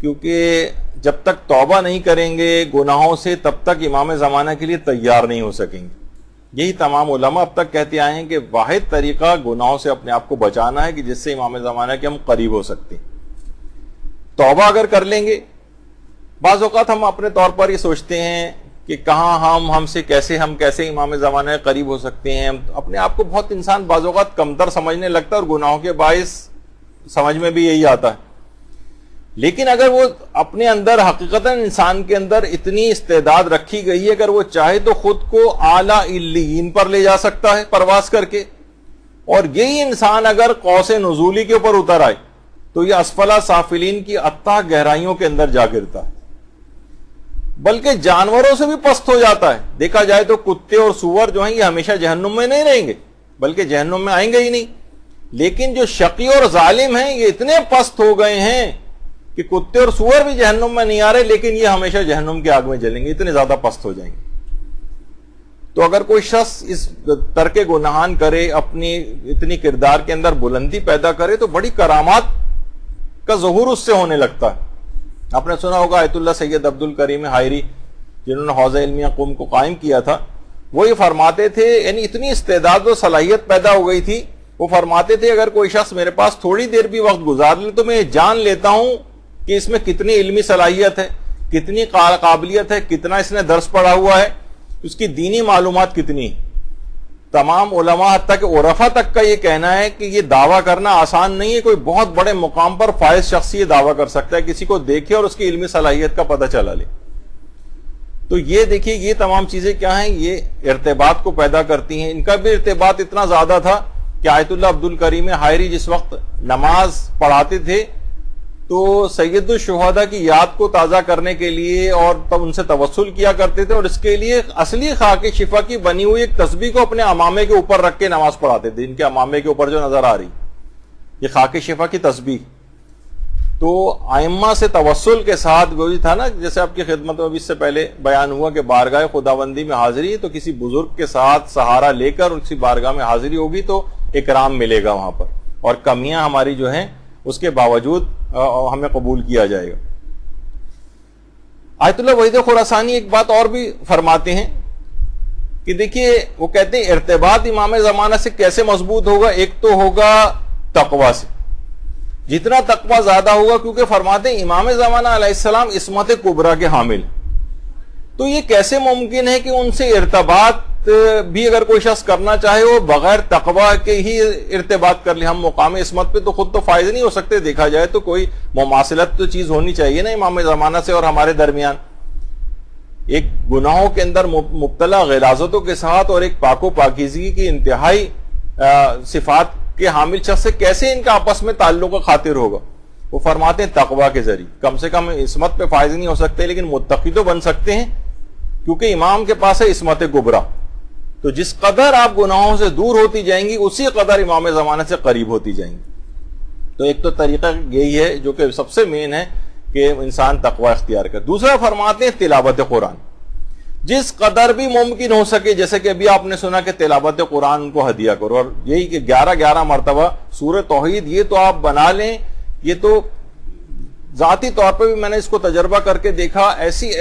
کیونکہ جب تک توبہ نہیں کریں گے گناہوں سے تب تک امام زمانہ کے لیے تیار نہیں ہو سکیں گے. یہی تمام علماء اب تک کہتے آئے ہیں کہ واحد طریقہ گناہوں سے اپنے آپ کو بچانا ہے کہ جس سے امام زمانہ کے ہم قریب ہو سکتے ہیں. توبہ اگر کر لیں گے، بعض اوقات ہم اپنے طور پر یہ سوچتے ہیں کہ کہاں ہم کیسے امام زمانہ کے قریب ہو سکتے ہیں. اپنے آپ کو بہت انسان بعض اوقات کمتر سمجھنے لگتا ہے اور گناہوں کے باعث سمجھ میں بھی یہی آتا ہے. لیکن اگر وہ اپنے اندر حقیقتاً انسان کے اندر اتنی استعداد رکھی گئی ہے، اگر وہ چاہے تو خود کو اعلیٰ علیین پر لے جا سکتا ہے پرواز کر کے، اور یہی انسان اگر قوس نزولی کے اوپر اتر آئے تو یہ اسفلا سافلین کی اتھاہ گہرائیوں کے اندر جا گرتا ہے، بلکہ جانوروں سے بھی پست ہو جاتا ہے. دیکھا جائے تو کتے اور سور جو ہیں یہ ہمیشہ جہنم میں نہیں رہیں گے، بلکہ جہنم میں آئیں گے ہی نہیں. لیکن جو شقی اور ظالم ہیں یہ اتنے پست ہو گئے ہیں کہ کتے اور سور بھی جہنم میں نہیں آ رہے، لیکن یہ ہمیشہ جہنم کی آگ میں جلیں گے، اتنے زیادہ پست ہو جائیں گے. تو اگر کوئی شخص اس ترک گناہان کرے، اپنی اتنی کردار کے اندر بلندی پیدا کرے، تو بڑی کرامات کا ظہور اس سے ہونے لگتا ہے. آپ نے سنا ہوگا آیت اللہ سید عبد الکریم حائری جنہوں نے حوزہ علمیہ قم کو قائم کیا تھا، وہ یہ فرماتے تھے، یعنی اتنی استعداد و صلاحیت پیدا ہو گئی تھی، وہ فرماتے تھے اگر کوئی شخص میرے پاس تھوڑی دیر بھی وقت گزار لے تو میں یہ جان لیتا ہوں کہ اس میں کتنی علمی صلاحیت ہے، کتنی قابلیت ہے، کتنا اس نے درس پڑھا ہوا ہے، اس کی دینی معلومات کتنی. تمام علماء حتیٰ کہ عرفا تک کا یہ کہنا ہے کہ یہ دعویٰ کرنا آسان نہیں ہے. کوئی بہت بڑے مقام پر فائز شخص یہ دعویٰ کر سکتا ہے، کسی کو دیکھے اور اس کی علمی صلاحیت کا پتہ چلا لے. تو یہ دیکھیے یہ تمام چیزیں کیا ہیں، یہ ارتباط کو پیدا کرتی ہیں. ان کا بھی ارتباط اتنا زیادہ تھا کہ آیت اللہ عبد الکریم حائری جس وقت نماز پڑھاتے تھے تو سید الشہداء کی یاد کو تازہ کرنے کے لیے اور تب ان سے توسل کیا کرتے تھے، اور اس کے لیے اصلی خاک شفا کی بنی ہوئی ایک تسبیح کو اپنے امامے کے اوپر رکھ کے نماز پڑھاتے تھے. ان کے امامے کے اوپر جو نظر آ رہی یہ خاک شفا کی تسبیح. تو ائمہ سے توسل کے ساتھ وہی تھا نا، جیسے آپ کی خدمت میں بھی اس سے پہلے بیان ہوا کہ بارگاہ خداوندی میں حاضری تو کسی بزرگ کے ساتھ سہارا لے کر اسی بارگاہ میں حاضری ہوگی تو اکرام ملے گا وہاں پر، اور کمیاں ہماری جو ہیں اس کے باوجود ہمیں قبول کیا جائے گا. آیت اللہ وحید خراسانی ایک بات اور بھی فرماتے ہیں کہ دیکھیے وہ کہتے ہیں ارتباط امام زمانہ سے کیسے مضبوط ہوگا. ایک تو ہوگا تقوی سے، جتنا تقوی زیادہ ہوگا، کیونکہ فرماتے ہیں امام زمانہ علیہ السلام عصمت کبریٰ کے حامل، تو یہ کیسے ممکن ہے کہ ان سے ارتباط بھی اگر کوئی شخص کرنا چاہے وہ بغیر تقوی کے ہی ارتباط کر لے. ہم مقام عصمت پہ تو خود تو فائز نہیں ہو سکتے، دیکھا جائے تو کوئی مماثلت تو چیز ہونی چاہیے نا امام زمانہ سے اور ہمارے درمیان. ایک گناہوں کے اندر مبتلا غلاظتوں کے ساتھ اور ایک پاک و پاکیزگی کی انتہائی صفات کے حامل شخص سے کیسے ان کا آپس میں تعلق و خاطر ہوگا. وہ فرماتے ہیں تقوی کے ذریعے. کم سے کم عصمت پہ فائز نہیں ہو سکتے لیکن متقی تو بن سکتے ہیں، کیونکہ امام کے پاس ہے عصمت کبریٰ. تو جس قدر آپ گناہوں سے دور ہوتی جائیں گی اسی قدر امام زمانہ سے قریب ہوتی جائیں گی. تو ایک تو طریقہ یہی ہے جو کہ سب سے مین ہے کہ انسان تقوی اختیار کرے. دوسرا فرماتے ہیں تلاوت قرآن، جس قدر بھی ممکن ہو سکے. جیسے کہ ابھی آپ نے سنا کہ تلاوت قرآن کو ہدیہ کرو، اور یہی کہ 11 مرتبہ سورہ توحید یہ تو آپ بنا لیں. یہ تو ذاتی طور پہ بھی میں نے اس کو تجربہ کر کے دیکھا، ایسی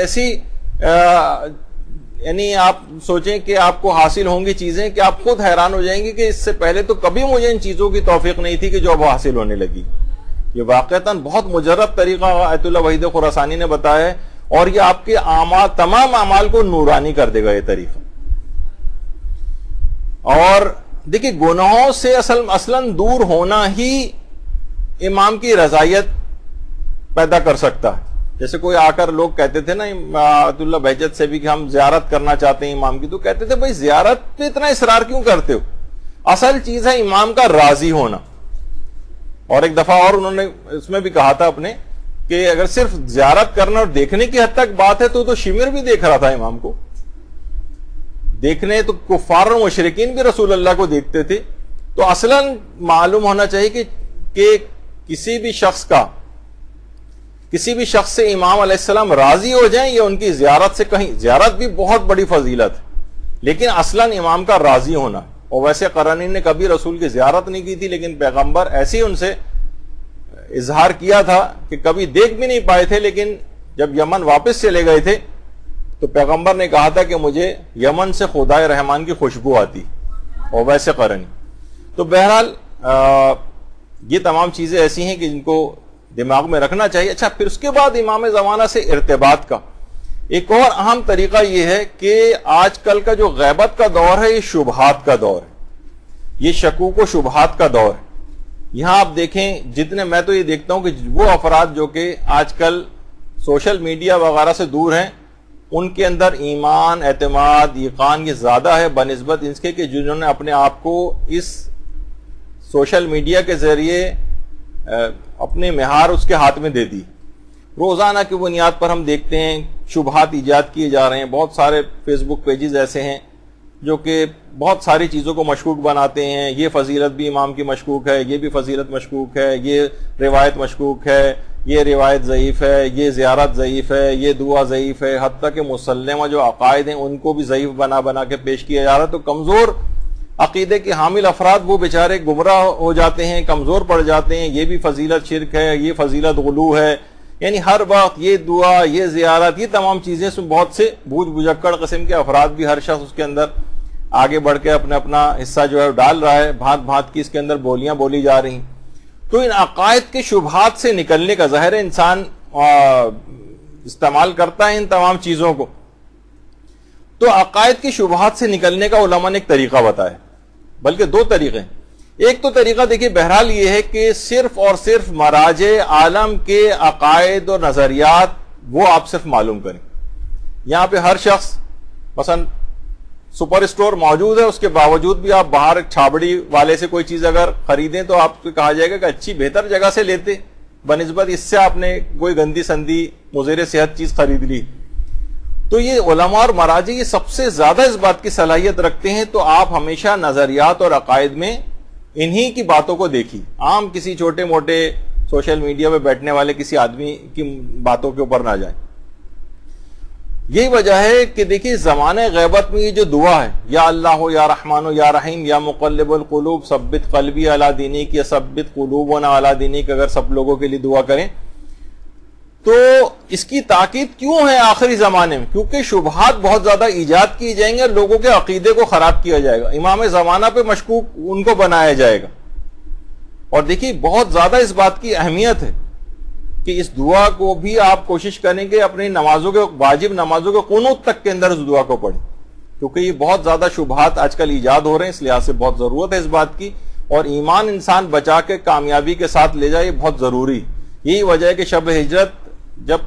یعنی آپ سوچیں کہ آپ کو حاصل ہوں گی چیزیں کہ آپ خود حیران ہو جائیں گے کہ اس سے پہلے تو کبھی مجھے ان چیزوں کی توفیق نہیں تھی کہ جو اب حاصل ہونے لگی. یہ واقعتاً بہت مجرب طریقہ آیت اللہ وحید خراسانی نے بتایا ہے، اور یہ آپ کے تمام اعمال کو نورانی کر دے گا یہ طریقہ. اور دیکھیں گناہوں سے اصلاً دور ہونا ہی امام کی رضایت پیدا کر سکتا ہے. جیسے کوئی آ کر لوگ کہتے تھے نا عبد اللہ بہجت سے بھی کہ ہم زیارت کرنا چاہتے ہیں امام کی، تو کہتے تھے بھائی زیارت پہ اتنا اصرار کیوں کرتے ہو، اصل چیز ہے امام کا راضی ہونا. اور ایک دفعہ اور انہوں نے اس میں بھی کہا تھا اپنے کہ اگر صرف زیارت کرنا اور دیکھنے کی حد تک بات ہے تو شمر بھی دیکھ رہا تھا امام کو. دیکھنے تو کفار و مشرکین بھی رسول اللہ کو دیکھتے تھے. تو اصلاً معلوم ہونا چاہیے کہ کسی بھی شخص سے امام علیہ السلام راضی ہو جائیں یا ان کی زیارت سے کہیں، زیارت بھی بہت بڑی فضیلت ہے لیکن اصلاً امام کا راضی ہونا. اور ویسے قرنی نے کبھی رسول کی زیارت نہیں کی تھی، لیکن پیغمبر ایسے ہی ان سے اظہار کیا تھا کہ کبھی دیکھ بھی نہیں پائے تھے، لیکن جب یمن واپس چلے گئے تھے تو پیغمبر نے کہا تھا کہ مجھے یمن سے خدائے رحمان کی خوشبو آتی، اور ویسے قرنی. تو بہرحال یہ تمام چیزیں ایسی ہیں کہ جن کو دماغ میں رکھنا چاہیے. اچھا، پھر اس کے بعد امام زمانہ سے ارتباط کا ایک اور اہم طریقہ یہ ہے کہ آج کل کا جو غیبت کا دور ہے یہ شبہات کا دور ہے، یہ شکوک و شبہات کا دور ہے. یہاں آپ دیکھیں، جتنے میں تو یہ دیکھتا ہوں کہ وہ افراد جو کہ آج کل سوشل میڈیا وغیرہ سے دور ہیں، ان کے اندر ایمان، اعتماد، یقین یہ زیادہ ہے بنسبت اس کے کہ جنہوں نے اپنے آپ کو اس سوشل میڈیا کے ذریعے اپنے مہار اس کے ہاتھ میں دے دی. روزانہ کی بنیاد پر ہم دیکھتے ہیں شبہات ایجاد کیے جا رہے ہیں. بہت سارے فیس بک پیجز ایسے ہیں جو کہ بہت ساری چیزوں کو مشکوک بناتے ہیں. یہ فضیلت بھی امام کی مشکوک ہے، یہ بھی فضیلت مشکوک ہے، یہ روایت مشکوک ہے، یہ روایت ضعیف ہے، یہ زیارت ضعیف ہے، یہ دعا ضعیف ہے، حتیٰ کہ مسلمہ جو عقائد ہیں ان کو بھی ضعیف بنا بنا کے پیش کیا جا رہا ہے. تو کمزور عقیدے کے حامل افراد وہ بیچارے گمراہ ہو جاتے ہیں، کمزور پڑ جاتے ہیں. یہ بھی فضیلت شرک ہے، یہ فضیلت غلو ہے، یعنی ہر وقت یہ دعا، یہ زیارت، یہ تمام چیزیں بہت سے بوجھ بجکڑ قسم کے افراد بھی ہر شخص اس کے اندر آگے بڑھ کے اپنا حصہ جو ہے ڈال رہا ہے. بھانت بھانت کی اس کے اندر بولیاں بولی جا رہی ہیں. تو ان عقائد کے شبہات سے نکلنے کا ظاہر انسان استعمال کرتا ہے ان تمام چیزوں کو. تو عقائد کی شبہات سے نکلنے کا علماء نے ایک طریقہ بتایا، بلکہ دو طریقے. ایک تو طریقہ دیکھیے بہرحال یہ ہے کہ صرف اور صرف مراجع عالم کے عقائد اور نظریات وہ آپ صرف معلوم کریں. یہاں پہ ہر شخص مثلا سپر اسٹور موجود ہے، اس کے باوجود بھی آپ باہر چھابڑی والے سے کوئی چیز اگر خریدیں تو آپ کو کہا جائے گا کہ اچھی بہتر جگہ سے لیتے، بنسبت اس سے آپ نے کوئی گندی سندی مضر صحت چیز خرید لی. تو یہ علماء اور مراجع یہ سب سے زیادہ اس بات کی صلاحیت رکھتے ہیں. تو آپ ہمیشہ نظریات اور عقائد میں انہی کی باتوں کو دیکھیں، عام کسی چھوٹے موٹے سوشل میڈیا پہ بیٹھنے والے کسی آدمی کی باتوں کے اوپر نہ جائیں. یہی وجہ ہے کہ دیکھیے زمانہ غیبت میں یہ جو دعا ہے، یا اللہ ہو یا رحمان ہو یا رحیم یا مقلب القلوب ثبت قلبی علی دینک یا ثبت قلوبنا علی دینک، اگر سب لوگوں کے لیے دعا کریں تو اس کی تاکید کیوں ہے آخری زمانے میں؟ کیونکہ شبہات بہت زیادہ ایجاد کیے جائیں گے، لوگوں کے عقیدے کو خراب کیا جائے گا، امام زمانہ پہ مشکوک ان کو بنایا جائے گا. اور دیکھیے بہت زیادہ اس بات کی اہمیت ہے کہ اس دعا کو بھی آپ کوشش کریں کہ اپنی نمازوں کے واجب نمازوں کے قنوت تک کے اندر اس دعا کو پڑھیں، کیونکہ یہ بہت زیادہ شبہات آج کل ایجاد ہو رہے ہیں. اس لحاظ سے بہت ضرورت ہے اس بات کی، اور ایمان انسان بچا کے کامیابی کے ساتھ لے جائے، یہ بہت ضروری. یہی وجہ ہے کہ شب ہجرت جب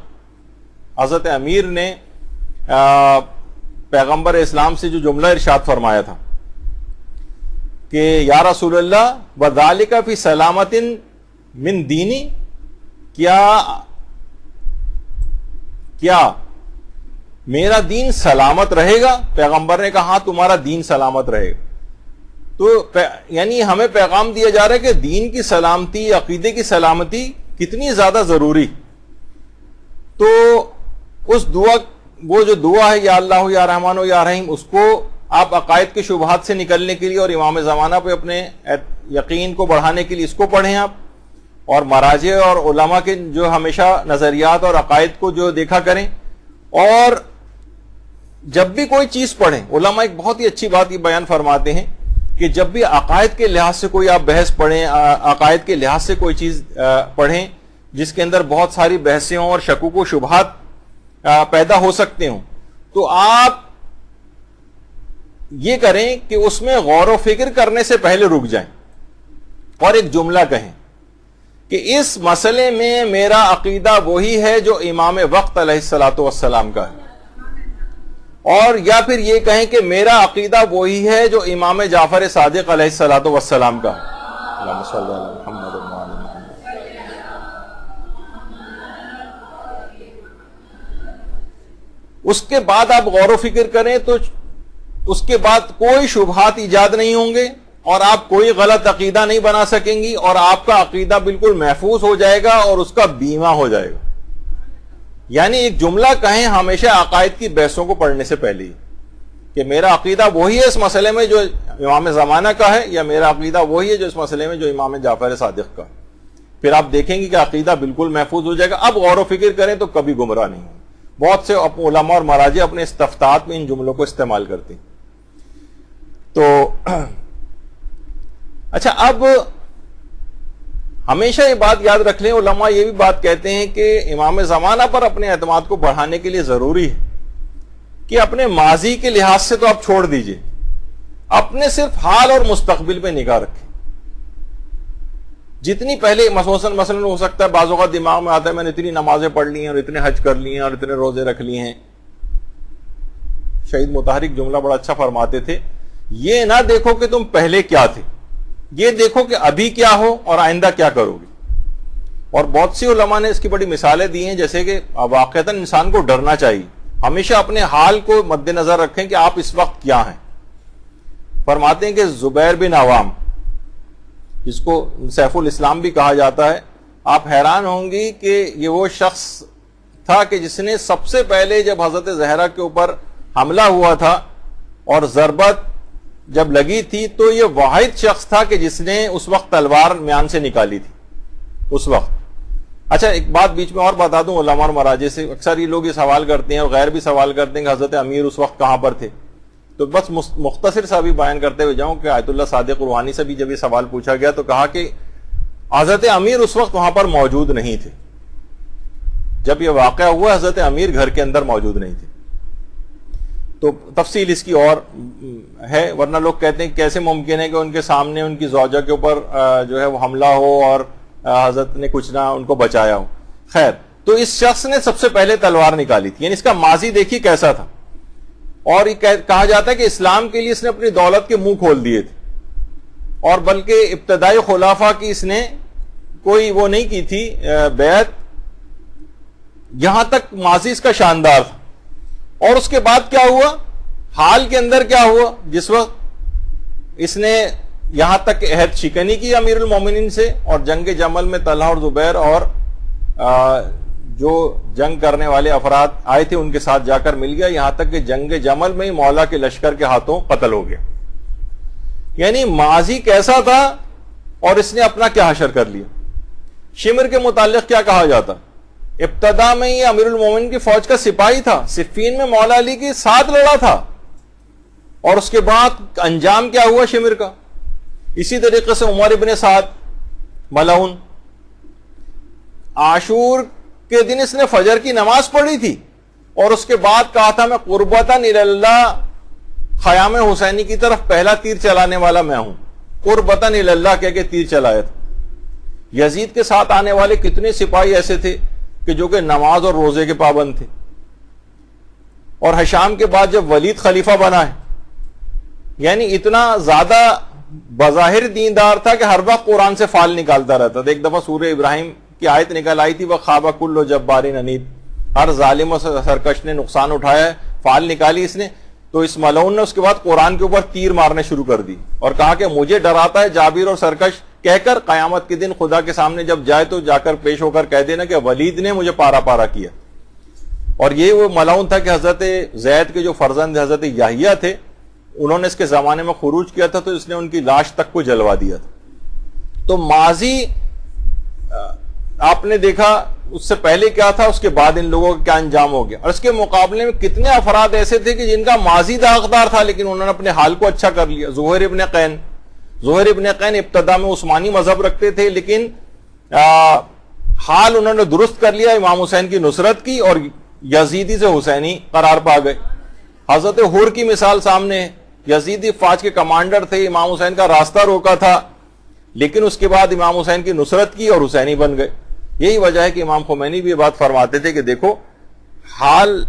حضرت امیر نے پیغمبر اسلام سے جو جملہ ارشاد فرمایا تھا کہ یا رسول اللہ وذالک فی سلامت من دینی، کیا میرا دین سلامت رہے گا؟ پیغمبر نے کہا ہاں تمہارا دین سلامت رہے گا. تو یعنی ہمیں پیغام دیا جا رہا ہے کہ دین کی سلامتی، عقیدے کی سلامتی کتنی زیادہ ضروری. تو اس دعا، وہ جو دعا ہے یا اللہ ہو یا رحمان ہو یا رحیم، اس کو آپ عقائد کے شبہات سے نکلنے کے لیے اور امام زمانہ پہ اپنے یقین کو بڑھانے کے لیے اس کو پڑھیں آپ. اور مراجع اور علماء کے جو ہمیشہ نظریات اور عقائد کو جو دیکھا کریں. اور جب بھی کوئی چیز پڑھیں، علماء ایک بہت ہی اچھی بات یہ بیان فرماتے ہیں کہ جب بھی عقائد کے لحاظ سے کوئی آپ بحث پڑھیں، عقائد کے لحاظ سے کوئی چیز پڑھیں جس کے اندر بہت ساری بحثیں ہوں اور شکوک و شبہات پیدا ہو سکتے ہوں، تو آپ یہ کریں کہ اس میں غور و فکر کرنے سے پہلے رک جائیں اور ایک جملہ کہیں کہ اس مسئلے میں میرا عقیدہ وہی ہے جو امام وقت علیہ الصلوۃ والسلام کا ہے، اور یا پھر یہ کہیں کہ میرا عقیدہ وہی ہے جو امام جعفر صادق علیہ الصلوۃ والسلام کا ہے. اللہم صلی علی محمد و علی محمد. اس کے بعد آپ غور و فکر کریں تو اس کے بعد کوئی شبہات ایجاد نہیں ہوں گے اور آپ کوئی غلط عقیدہ نہیں بنا سکیں گی، اور آپ کا عقیدہ بالکل محفوظ ہو جائے گا اور اس کا بیمہ ہو جائے گا. یعنی ایک جملہ کہیں ہمیشہ عقائد کی بحثوں کو پڑھنے سے پہلے ہی کہ میرا عقیدہ وہی ہے اس مسئلے میں جو امام زمانہ کا ہے، یا میرا عقیدہ وہی ہے جو اس مسئلے میں جو امام جعفر صادق کا ہے. پھر آپ دیکھیں گے کہ عقیدہ بالکل محفوظ ہو جائے گا. اب غور و فکر کریں تو کبھی گمراہ نہیں ہوں. بہت سے علماء اور مراجع اپنے استفتاحات میں ان جملوں کو استعمال کرتے ہیں. تو اچھا، اب ہمیشہ یہ بات یاد رکھ لیں، علماء یہ بھی بات کہتے ہیں کہ امام زمانہ پر اپنے اعتماد کو بڑھانے کے لیے ضروری ہے کہ اپنے ماضی کے لحاظ سے تو آپ چھوڑ دیجئے، اپنے صرف حال اور مستقبل پہ نگاہ رکھیں. جتنی پہلے مثلا ہو سکتا ہے بعض اوقات دماغ میں آتا ہے میں نے اتنی نمازیں پڑھ لی ہیں اور اتنے حج کر لیے ہیں اور اتنے روزے رکھ لیے ہیں. شہید مطہرک جملہ بڑا اچھا فرماتے تھے، یہ نہ دیکھو کہ تم پہلے کیا تھے، یہ دیکھو کہ ابھی کیا ہو اور آئندہ کیا کرو گے. اور بہت سی علماء نے اس کی بڑی مثالیں دی ہیں، جیسے کہ واقعتاً انسان کو ڈرنا چاہیے، ہمیشہ اپنے حال کو مد نظر رکھیں کہ آپ اس وقت کیا ہیں. فرماتے ہیں کہ زبیر بن عوام، جس کو سیف الاسلام بھی کہا جاتا ہے، آپ حیران ہوں گی کہ یہ وہ شخص تھا کہ جس نے سب سے پہلے جب حضرت زہرا کے اوپر حملہ ہوا تھا اور ضربت جب لگی تھی تو یہ واحد شخص تھا کہ جس نے اس وقت تلوار میان سے نکالی تھی اس وقت. اچھا، ایک بات بیچ میں اور بتا دوں علماء اور مراجع سے، اکثر یہ لوگ یہ سوال کرتے ہیں اور غیر بھی سوال کرتے ہیں کہ حضرت امیر اس وقت کہاں پر تھے. تو بس مختصر سا بھی بیان کرتے ہوئے جاؤں کہ آیت اللہ صادق روحانی سے بھی جب یہ سوال پوچھا گیا تو کہا کہ حضرت امیر اس وقت وہاں پر موجود نہیں تھے. جب یہ واقعہ ہوا حضرت امیر گھر کے اندر موجود نہیں تھے. تو تفصیل اس کی اور ہے، ورنہ لوگ کہتے ہیں کہ کیسے ممکن ہے کہ ان کے سامنے ان کی زوجہ کے اوپر جو ہے وہ حملہ ہو اور حضرت نے کچھ نہ ان کو بچایا ہو. خیر، تو اس شخص نے سب سے پہلے تلوار نکالی تھی، یعنی اس کا ماضی دیکھیے کیسا تھا. اور یہ کہا جاتا ہے کہ اسلام کے لیے اس نے اپنی دولت کے منہ کھول دیے تھے، اور بلکہ ابتدائی خلافہ کی اس نے کوئی وہ نہیں کی تھی بیعت، یہاں تک ماضی اس کا شاندار تھا. اور اس کے بعد کیا ہوا، حال کے اندر کیا ہوا، جس وقت اس نے یہاں تک عہد شکنی کی امیر المومنین سے، اور جنگ جمل میں طلحہ اور زبیر اور جو جنگ کرنے والے افراد آئے تھے ان کے ساتھ جا کر مل گیا، یہاں تک کہ جنگ جمل میں ہی مولا کے لشکر کے ہاتھوں قتل ہو گیا. یعنی ماضی کیسا تھا اور اس نے اپنا کیا حشر کر لیا. شمر کے متعلق کیا کہا جاتا، ابتدا میں یہ امیر المومنین کی فوج کا سپاہی تھا، صفین میں مولا علی کے ساتھ لڑا تھا، اور اس کے بعد انجام کیا ہوا شمر کا. اسی طریقے سے عمر ابن سعد ملعون، عاشور کے دن اس نے فجر کی نماز پڑھی تھی اور اس کے بعد کہا تھا میں قربتاً اللہ خیام حسینی کی طرف پہلا تیر چلانے والا میں ہوں. قربتاً اللہ کہہ کے تیر چلایا تھا. یزید کے ساتھ آنے والے کتنے سپاہی ایسے تھے کہ جو کہ نماز اور روزے کے پابند تھے. اور ہشام کے بعد جب ولید خلیفہ بنا ہے، یعنی اتنا زیادہ بظاہر دیندار تھا کہ ہر وقت قرآن سے فال نکالتا رہتا تھا. ایک دفعہ سورہ ابراہیم کی آیت نکل آئی تھی، وَخَابَ كُلُّ جَبَّارٍ عَنِيدٍ، ہر ظالم و سرکش نے نقصان اٹھایا ہے، فال نکالی اس نے. تو اس ملعون نے اس کے بعد قرآن کے اوپر تیر مارنے شروع کر دی اور کہا کہ مجھے ڈراتا ہے جابر اور سرکش، کہہ کر قیامت کے دن خدا کے سامنے جب جائے تو جا کر پیش ہو کر کہہ دینا کہ ولید نے مجھے پارا پارا کیا. اور یہ وہ ملعون تھا کہ حضرت زید کے جو فرزند حضرت یحییٰ تھے انہوں نے اس کے زمانے میں خروج کیا تھا، تو اس نے ان کی لاش تک کو جلوا دیا تھا. تو ماضی آپ نے دیکھا اس سے پہلے کیا تھا، اس کے بعد ان لوگوں کا کیا انجام ہو گیا. اور اس کے مقابلے میں کتنے افراد ایسے تھے کہ جن کا ماضی داغدار تھا لیکن انہوں نے اپنے حال کو اچھا کر لیا. زہیر ابن قین ابتدا میں عثمانی مذہب رکھتے تھے لیکن حال انہوں نے درست کر لیا، امام حسین کی نصرت کی اور یزیدی سے حسینی قرار پا گئے. حضرت حور کی مثال سامنے ہے، یزیدی فوج کے کمانڈر تھے، امام حسین کا راستہ روکا تھا لیکن اس کے بعد امام حسین کی نصرت کی اور حسینی بن گئے. یہی وجہ ہے کہ امام خمینی بھی یہ بات فرماتے تھے کہ دیکھو حال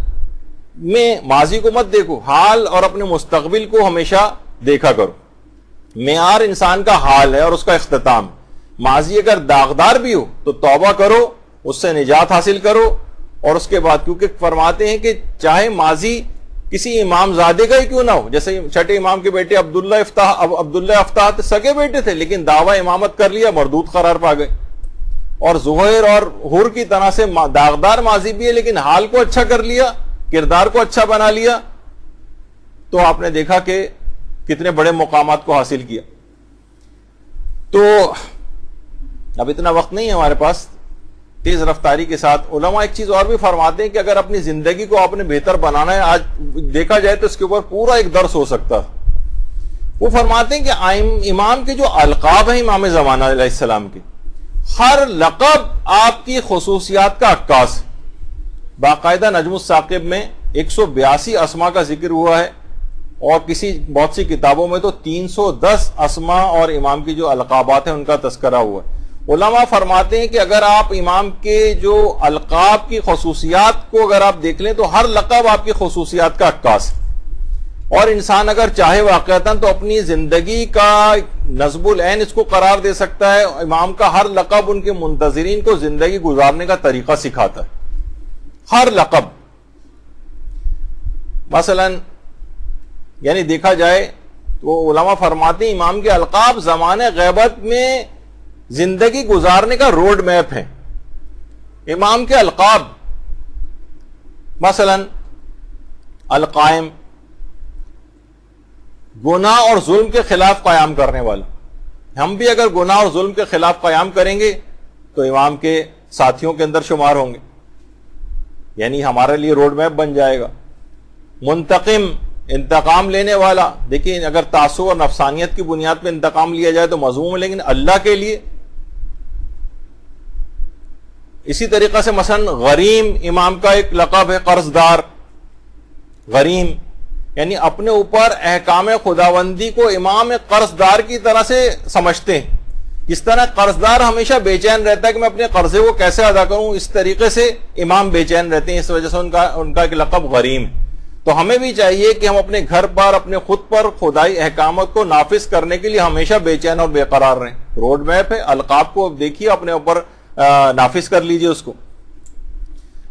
میں ماضی کو مت دیکھو، حال اور اپنے مستقبل کو ہمیشہ دیکھا کرو. معیار انسان کا حال ہے اور اس کا اختتام. ماضی اگر داغدار بھی ہو تو توبہ کرو، اس سے نجات حاصل کرو، اور اس کے بعد کیونکہ فرماتے ہیں کہ چاہے ماضی کسی امام زادے کا ہی کیوں نہ ہو، جیسے چھٹے امام کے بیٹے عبداللہ افتاح سگے بیٹے تھے لیکن دعویٰ امامت کر لیا، مردود قرار پا گئے. اور زہیر اور حور کی طرح سے داغدار ماضی بھی ہے لیکن حال کو اچھا کر لیا، کردار کو اچھا بنا لیا، تو آپ نے دیکھا کہ کتنے بڑے مقامات کو حاصل کیا. تو اب اتنا وقت نہیں ہے ہمارے پاس، تیز رفتاری کے ساتھ علماء ایک چیز اور بھی فرماتے ہیں کہ اگر اپنی زندگی کو آپ نے بہتر بنانا ہے، آج دیکھا جائے تو اس کے اوپر پورا ایک درس ہو سکتا ہے. وہ فرماتے ہیں کہ امام کے جو القاب ہیں امام زمانہ علیہ السلام کے، ہر لقب آپ کی خصوصیات کا عکاس. باقاعدہ نجم الثاقب میں 182 اسما کا ذکر ہوا ہے، اور بہت سی کتابوں میں تو 310 اسما اور امام کی جو القابات ہیں ان کا تذکرہ ہوا ہے. علماء فرماتے ہیں کہ اگر آپ امام کے جو القاب کی خصوصیات کو اگر آپ دیکھ لیں تو ہر لقب آپ کی خصوصیات کا عکاس ہے. اور انسان اگر چاہے واقعتاً تو اپنی زندگی کا نصب العین اس کو قرار دے سکتا ہے. امام کا ہر لقب ان کے منتظرین کو زندگی گزارنے کا طریقہ سکھاتا ہے. ہر لقب مثلا یعنی دیکھا جائے تو علماء فرماتے ہیں امام کے القاب زمانے غیبت میں زندگی گزارنے کا روڈ میپ ہے. امام کے القاب مثلا القائم، گناہ اور ظلم کے خلاف قیام کرنے والا. ہم بھی اگر گناہ اور ظلم کے خلاف قیام کریں گے تو امام کے ساتھیوں کے اندر شمار ہوں گے، یعنی ہمارے لیے روڈ میپ بن جائے گا. منتقم، انتقام لینے والا. دیکھیں اگر تعصب اور نفسانیت کی بنیاد پہ انتقام لیا جائے تو مذموم ہے، لیکن اللہ کے لیے. اسی طریقہ سے مثلا غریم امام کا ایک لقب ہے، قرض دار. غریم یعنی اپنے اوپر احکام خداوندی کو امام قرض دار کی طرح سے سمجھتے ہیں. جس طرح قرض دار ہمیشہ بے چین رہتا ہے کہ میں اپنے قرضے کو کیسے ادا کروں، اس طریقے سے امام بے چین رہتے ہیں. اس وجہ سے ان کا ایک لقب غریم ہے. تو ہمیں بھی چاہیے کہ ہم اپنے گھر پر اپنے خود پر خدائی احکامات کو نافذ کرنے کے لیے ہمیشہ بے چین اور بے قرار رہیں. روڈ میپ ہے، القاب کو دیکھیے، اپنے اوپر نافذ کر لیجئے اس کو.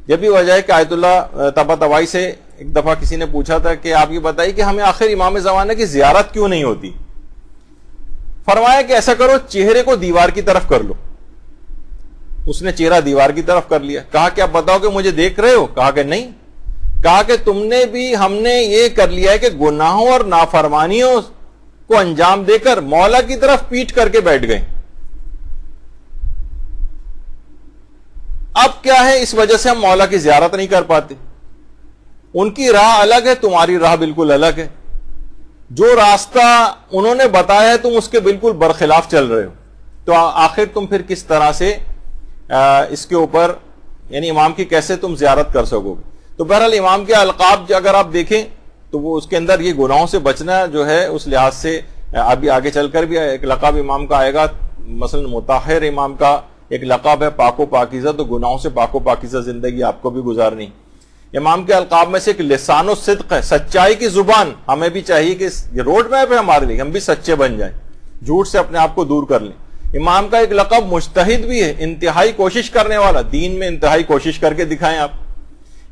یہ بھی وجہ ہے کہ آیت اللہ طباطبائی سے ایک دفعہ کسی نے پوچھا تھا کہ آپ یہ بتائیے کہ ہمیں آخر امام زمانہ کی زیارت کیوں نہیں ہوتی. فرمایا کہ ایسا کرو، چہرے کو دیوار کی طرف کر لو. اس نے چہرہ دیوار کی طرف کر لیا. کہا کہ آپ بتاؤ کہ مجھے دیکھ رہے ہو؟ کہا کہ نہیں. کہا کہ تم نے بھی ہم نے یہ کر لیا ہے کہ گناہوں اور نافرمانیوں کو انجام دے کر مولا کی طرف پیٹ کر کے بیٹھ گئے. اب کیا ہے، اس وجہ سے ہم مولا کی زیارت نہیں کر پاتے. ان کی راہ الگ ہے، تمہاری راہ بالکل الگ ہے. جو راستہ انہوں نے بتایا ہے تم اس کے بالکل برخلاف چل رہے ہو. تو آخر تم پھر کس طرح سے اس کے اوپر یعنی امام کی کیسے تم زیارت کر سکو گے. تو بہرحال امام کے القاب اگر آپ دیکھیں تو وہ اس کے اندر یہ گناہوں سے بچنا جو ہے اس لحاظ سے ابھی آگے چل کر بھی ایک لقب امام کا آئے گا. مثلا مطہر امام کا ایک لقب ہے پاک و پاکیزہ. تو گناہوں سے پاک و پاکیزہ زندگی آپ کو بھی گزارنی. امام کے القاب میں سے ایک لسان الصدق ہے، سچائی کی زبان. ہمیں بھی چاہیے کہ یہ روڈ میپ ہے ہمارے لیے، ہم بھی سچے بن جائیں، جھوٹ سے اپنے آپ کو دور کر لیں. امام کا ایک لقب مجتہد بھی ہے، انتہائی کوشش کرنے والا. دین میں انتہائی کوشش کر کے دکھائیں آپ.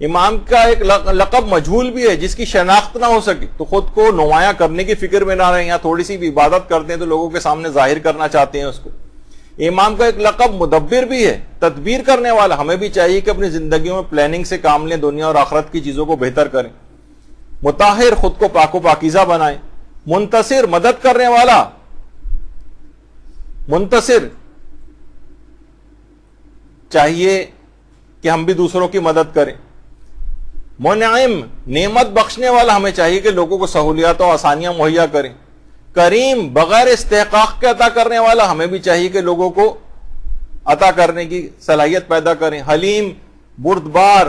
امام کا ایک لقب مجہول بھی ہے، جس کی شناخت نہ ہو سکے تو خود کو نمایاں کرنے کی فکر میں نہ رہیں. یا تھوڑی سی بھی عبادت کرتے ہیں تو لوگوں کے سامنے ظاہر کرنا چاہتے ہیں اس کو. امام کا ایک لقب مدبر بھی ہے، تدبیر کرنے والا. ہمیں بھی چاہیے کہ اپنی زندگیوں میں پلاننگ سے کام لیں، دنیا اور آخرت کی چیزوں کو بہتر کریں. مطہر، خود کو پاک و پاکیزہ بنائیں. منتصر، مدد کرنے والا. منتصر چاہیے کہ ہم بھی دوسروں کی مدد کریں. منعم، نعمت بخشنے والا. ہمیں چاہیے کہ لوگوں کو سہولیات و آسانیاں مہیا کریں. کریم، بغیر استحقاق کے عطا کرنے والا. ہمیں بھی چاہیے کہ لوگوں کو عطا کرنے کی صلاحیت پیدا کریں. حلیم، بردبار.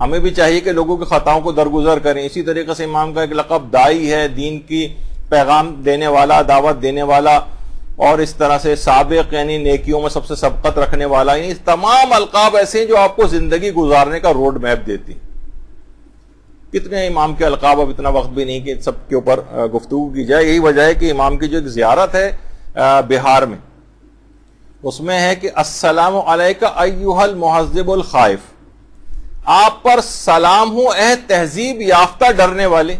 ہمیں بھی چاہیے کہ لوگوں کی خطاؤں کو درگزر کریں. اسی طریقے سے امام کا ایک لقب دائی ہے، دین کی پیغام دینے والا، دعوت دینے والا. اور اس طرح سے سابق یعنی نیکیوں میں سب سے سبقت رکھنے والا. یعنی تمام القاب ایسے ہیں جو آپ کو زندگی گزارنے کا روڈ میپ دیتی. کتنے امام کے القاب، اب اتنا وقت بھی نہیں کہ سب کے اوپر گفتگو کی جائے. یہی وجہ ہے کہ امام کی جو ایک زیارت ہے بہار میں، اس میں ہے کہ السلام علیکہ ایھا المہذب الخائف. آپ پر سلام ہوں اے تہذیب یافتہ ڈرنے والے.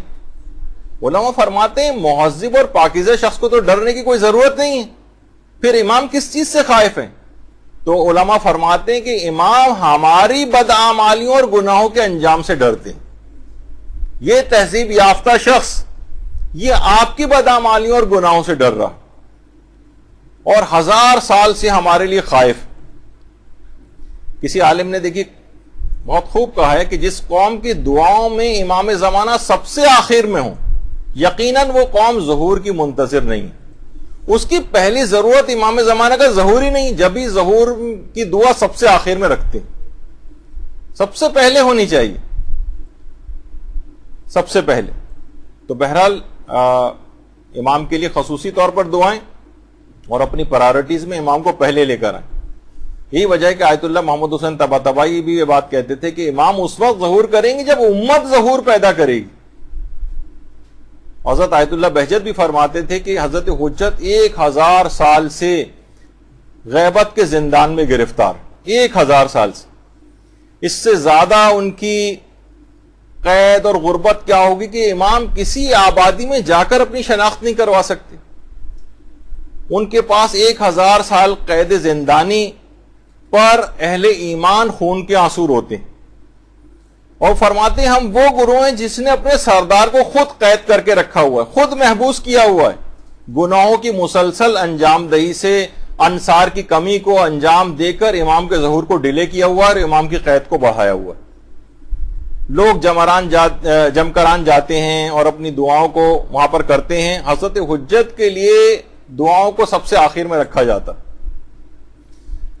علماء فرماتے ہیں مہذب اور پاکیزہ شخص کو تو ڈرنے کی کوئی ضرورت نہیں ہے، پھر امام کس چیز سے خائف ہیں؟ تو علماء فرماتے ہیں کہ امام ہماری بدعمالیوں اور گناہوں کے انجام سے ڈرتے ہیں. یہ تہذیب یافتہ شخص یہ آپ کی بدعمالیوں اور گناہوں سے ڈر رہا اور 1000 سال سے ہمارے لیے خائف. کسی عالم نے دیکھی بہت خوب کہا ہے کہ جس قوم کی دعاؤں میں امام زمانہ سب سے آخر میں ہوں، یقیناً وہ قوم ظہور کی منتظر نہیں. اس کی پہلی ضرورت امام زمانہ کا ظہور ہی نہیں، جب ہی ظہور کی دعا سب سے آخر میں رکھتے ہیں. سب سے پہلے ہونی چاہیے، سب سے پہلے. تو بہرحال امام کے لیے خصوصی طور پر دعائیں اور اپنی پرائرٹیز میں امام کو پہلے لے کر آئیں. یہی وجہ ہے کہ آیت اللہ محمد حسین طباطبائی بھی یہ بات کہتے تھے کہ امام اس وقت ظہور کریں گے جب امت ظہور پیدا کرے گی. حضرت آیت اللہ بہجت بھی فرماتے تھے کہ حضرت حجت 1000 سال سے غیبت کے زندان میں گرفتار، 1000 سال سے. اس سے زیادہ ان کی قید اور غربت کیا ہوگی کہ امام کسی آبادی میں جا کر اپنی شناخت نہیں کروا سکتے. ان کے پاس 1000 سال قید زندانی پر اہل ایمان خون کے آنسو روتے ہیں اور فرماتے ہیں ہم وہ گروہ ہیں جس نے اپنے سردار کو خود قید کر کے رکھا ہوا ہے، خود محبوس کیا ہوا ہے. گناہوں کی مسلسل انجام دہی سے انصار کی کمی کو انجام دے کر امام کے ظہور کو ڈیلے کیا ہوا ہے اور امام کی قید کو بڑھایا ہوا ہے. لوگ جمکران جاتے ہیں اور اپنی دعاؤں کو وہاں پر کرتے ہیں. حضرت حجت کے لیے دعاؤں کو سب سے آخر میں رکھا جاتا.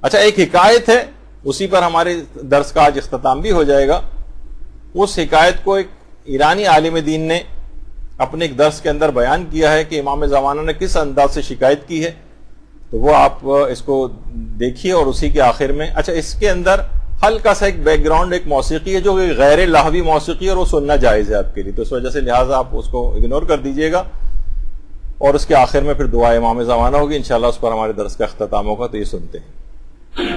اچھا، ایک حکایت ہے، اسی پر ہمارے درس کا آج اختتام بھی ہو جائے گا. اس حکایت کو ایک ایرانی عالم دین نے اپنے ایک درس کے اندر بیان کیا ہے کہ امام زمانہ نے کس انداز سے شکایت کی ہے. تو وہ آپ اس کو دیکھیے اور اسی کے آخر میں. اچھا، اس کے اندر ہلکا سا ایک بیک گراؤنڈ، ایک موسیقی ہے جو غیر لاہوی موسیقی ہے اور وہ سننا جائز ہے آپ کے لیے، تو اس وجہ سے لہٰذا آپ اس کو اگنور کر دیجئے گا. اور اس کے آخر میں پھر دعا امام زمانہ ہوگی، انشاءاللہ اس پر ہمارے درس کا اختتام ہوگا. تو یہ سنتے ہیں.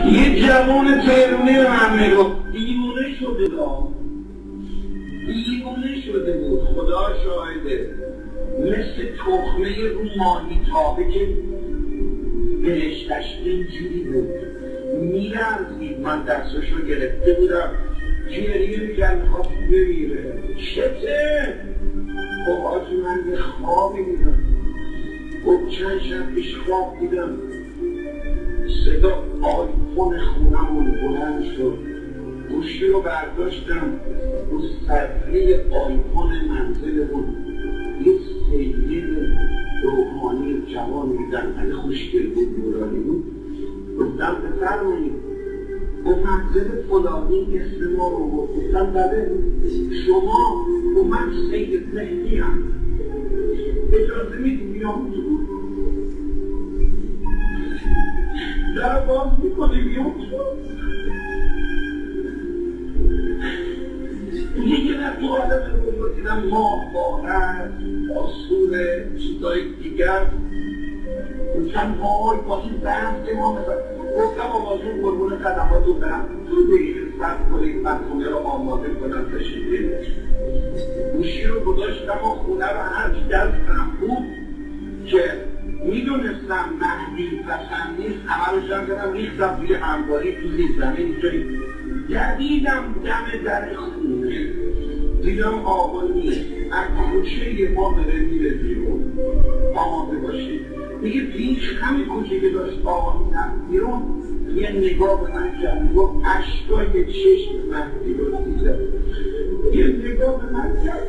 یہ جوان ترمی من میگفت دیوانه شده دیوانه شده بود، خدا شاهده، مثل تخمه رو ماهی تابه که برشتش اینجوری بود میرنزید. من دستشو گرفته بودم گریه میگن میخواست بمیره. چته؟ خب آجی من یه خوابی دیدم، خب چند شب پیش خواب دیدم صدا آیفون خونمون بلند شد، گوشی رو برداشتم، رو صفحه آیفون منزلمون یه سید روحانی جوان میدن، خیلی خوشگل بود، نورانی بود. گفتم بفرمایید به منزل فلانی اسم ما رو بود. گفتم بله شما. و من سید مهدی هم، اجازه میدیم بیام تو بود. در باز میکنیم بیام تو. یکی در تو آدم رو بودیدم ماه بارد اصول چیزای دیگر. گفتم وای با این بند که ما مثلا گفتم آمازون قربون قدماتو برم تو دقیقه سب کنید من خونه رو آماده کنم تشکیل. گوشی رو گذاشتم و خونه رو هرچی دستم بود که میدونستم مهدی پسند نیست، همه رو جمع کردم ریختم توی انباری تو زیر زمین اینجایی. دویدم دم در خونه دیدم آقا نیست، از کوچه ما داره میره بیرون، آماده باشید. میگه پیش همین کوچه که داشت آقا میرم بیرون یه نگاه به من کرد، گفت اشکای چشم مهدی رو دیدم. یه نگاه به من کرد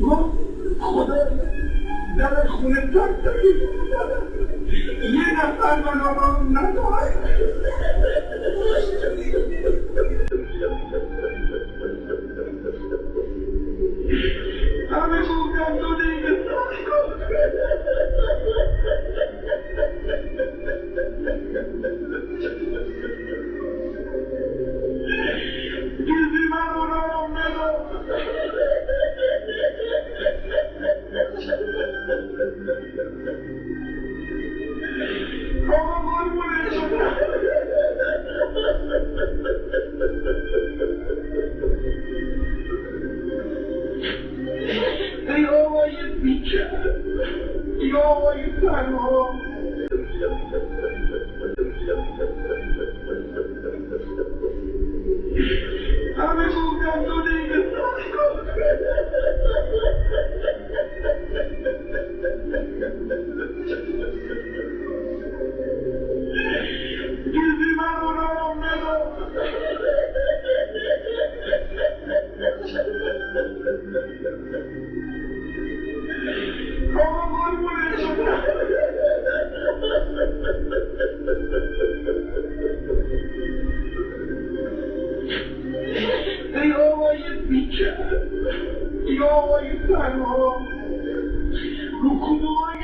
گفت خدا در خونه دار یه نفر من آقام نداره. همه بودن دو دیگه گیزی من اونام ندارم. آقا قربونه شده ای آقای بیکر، ای آقای تنها، دنیای تنها رکوبای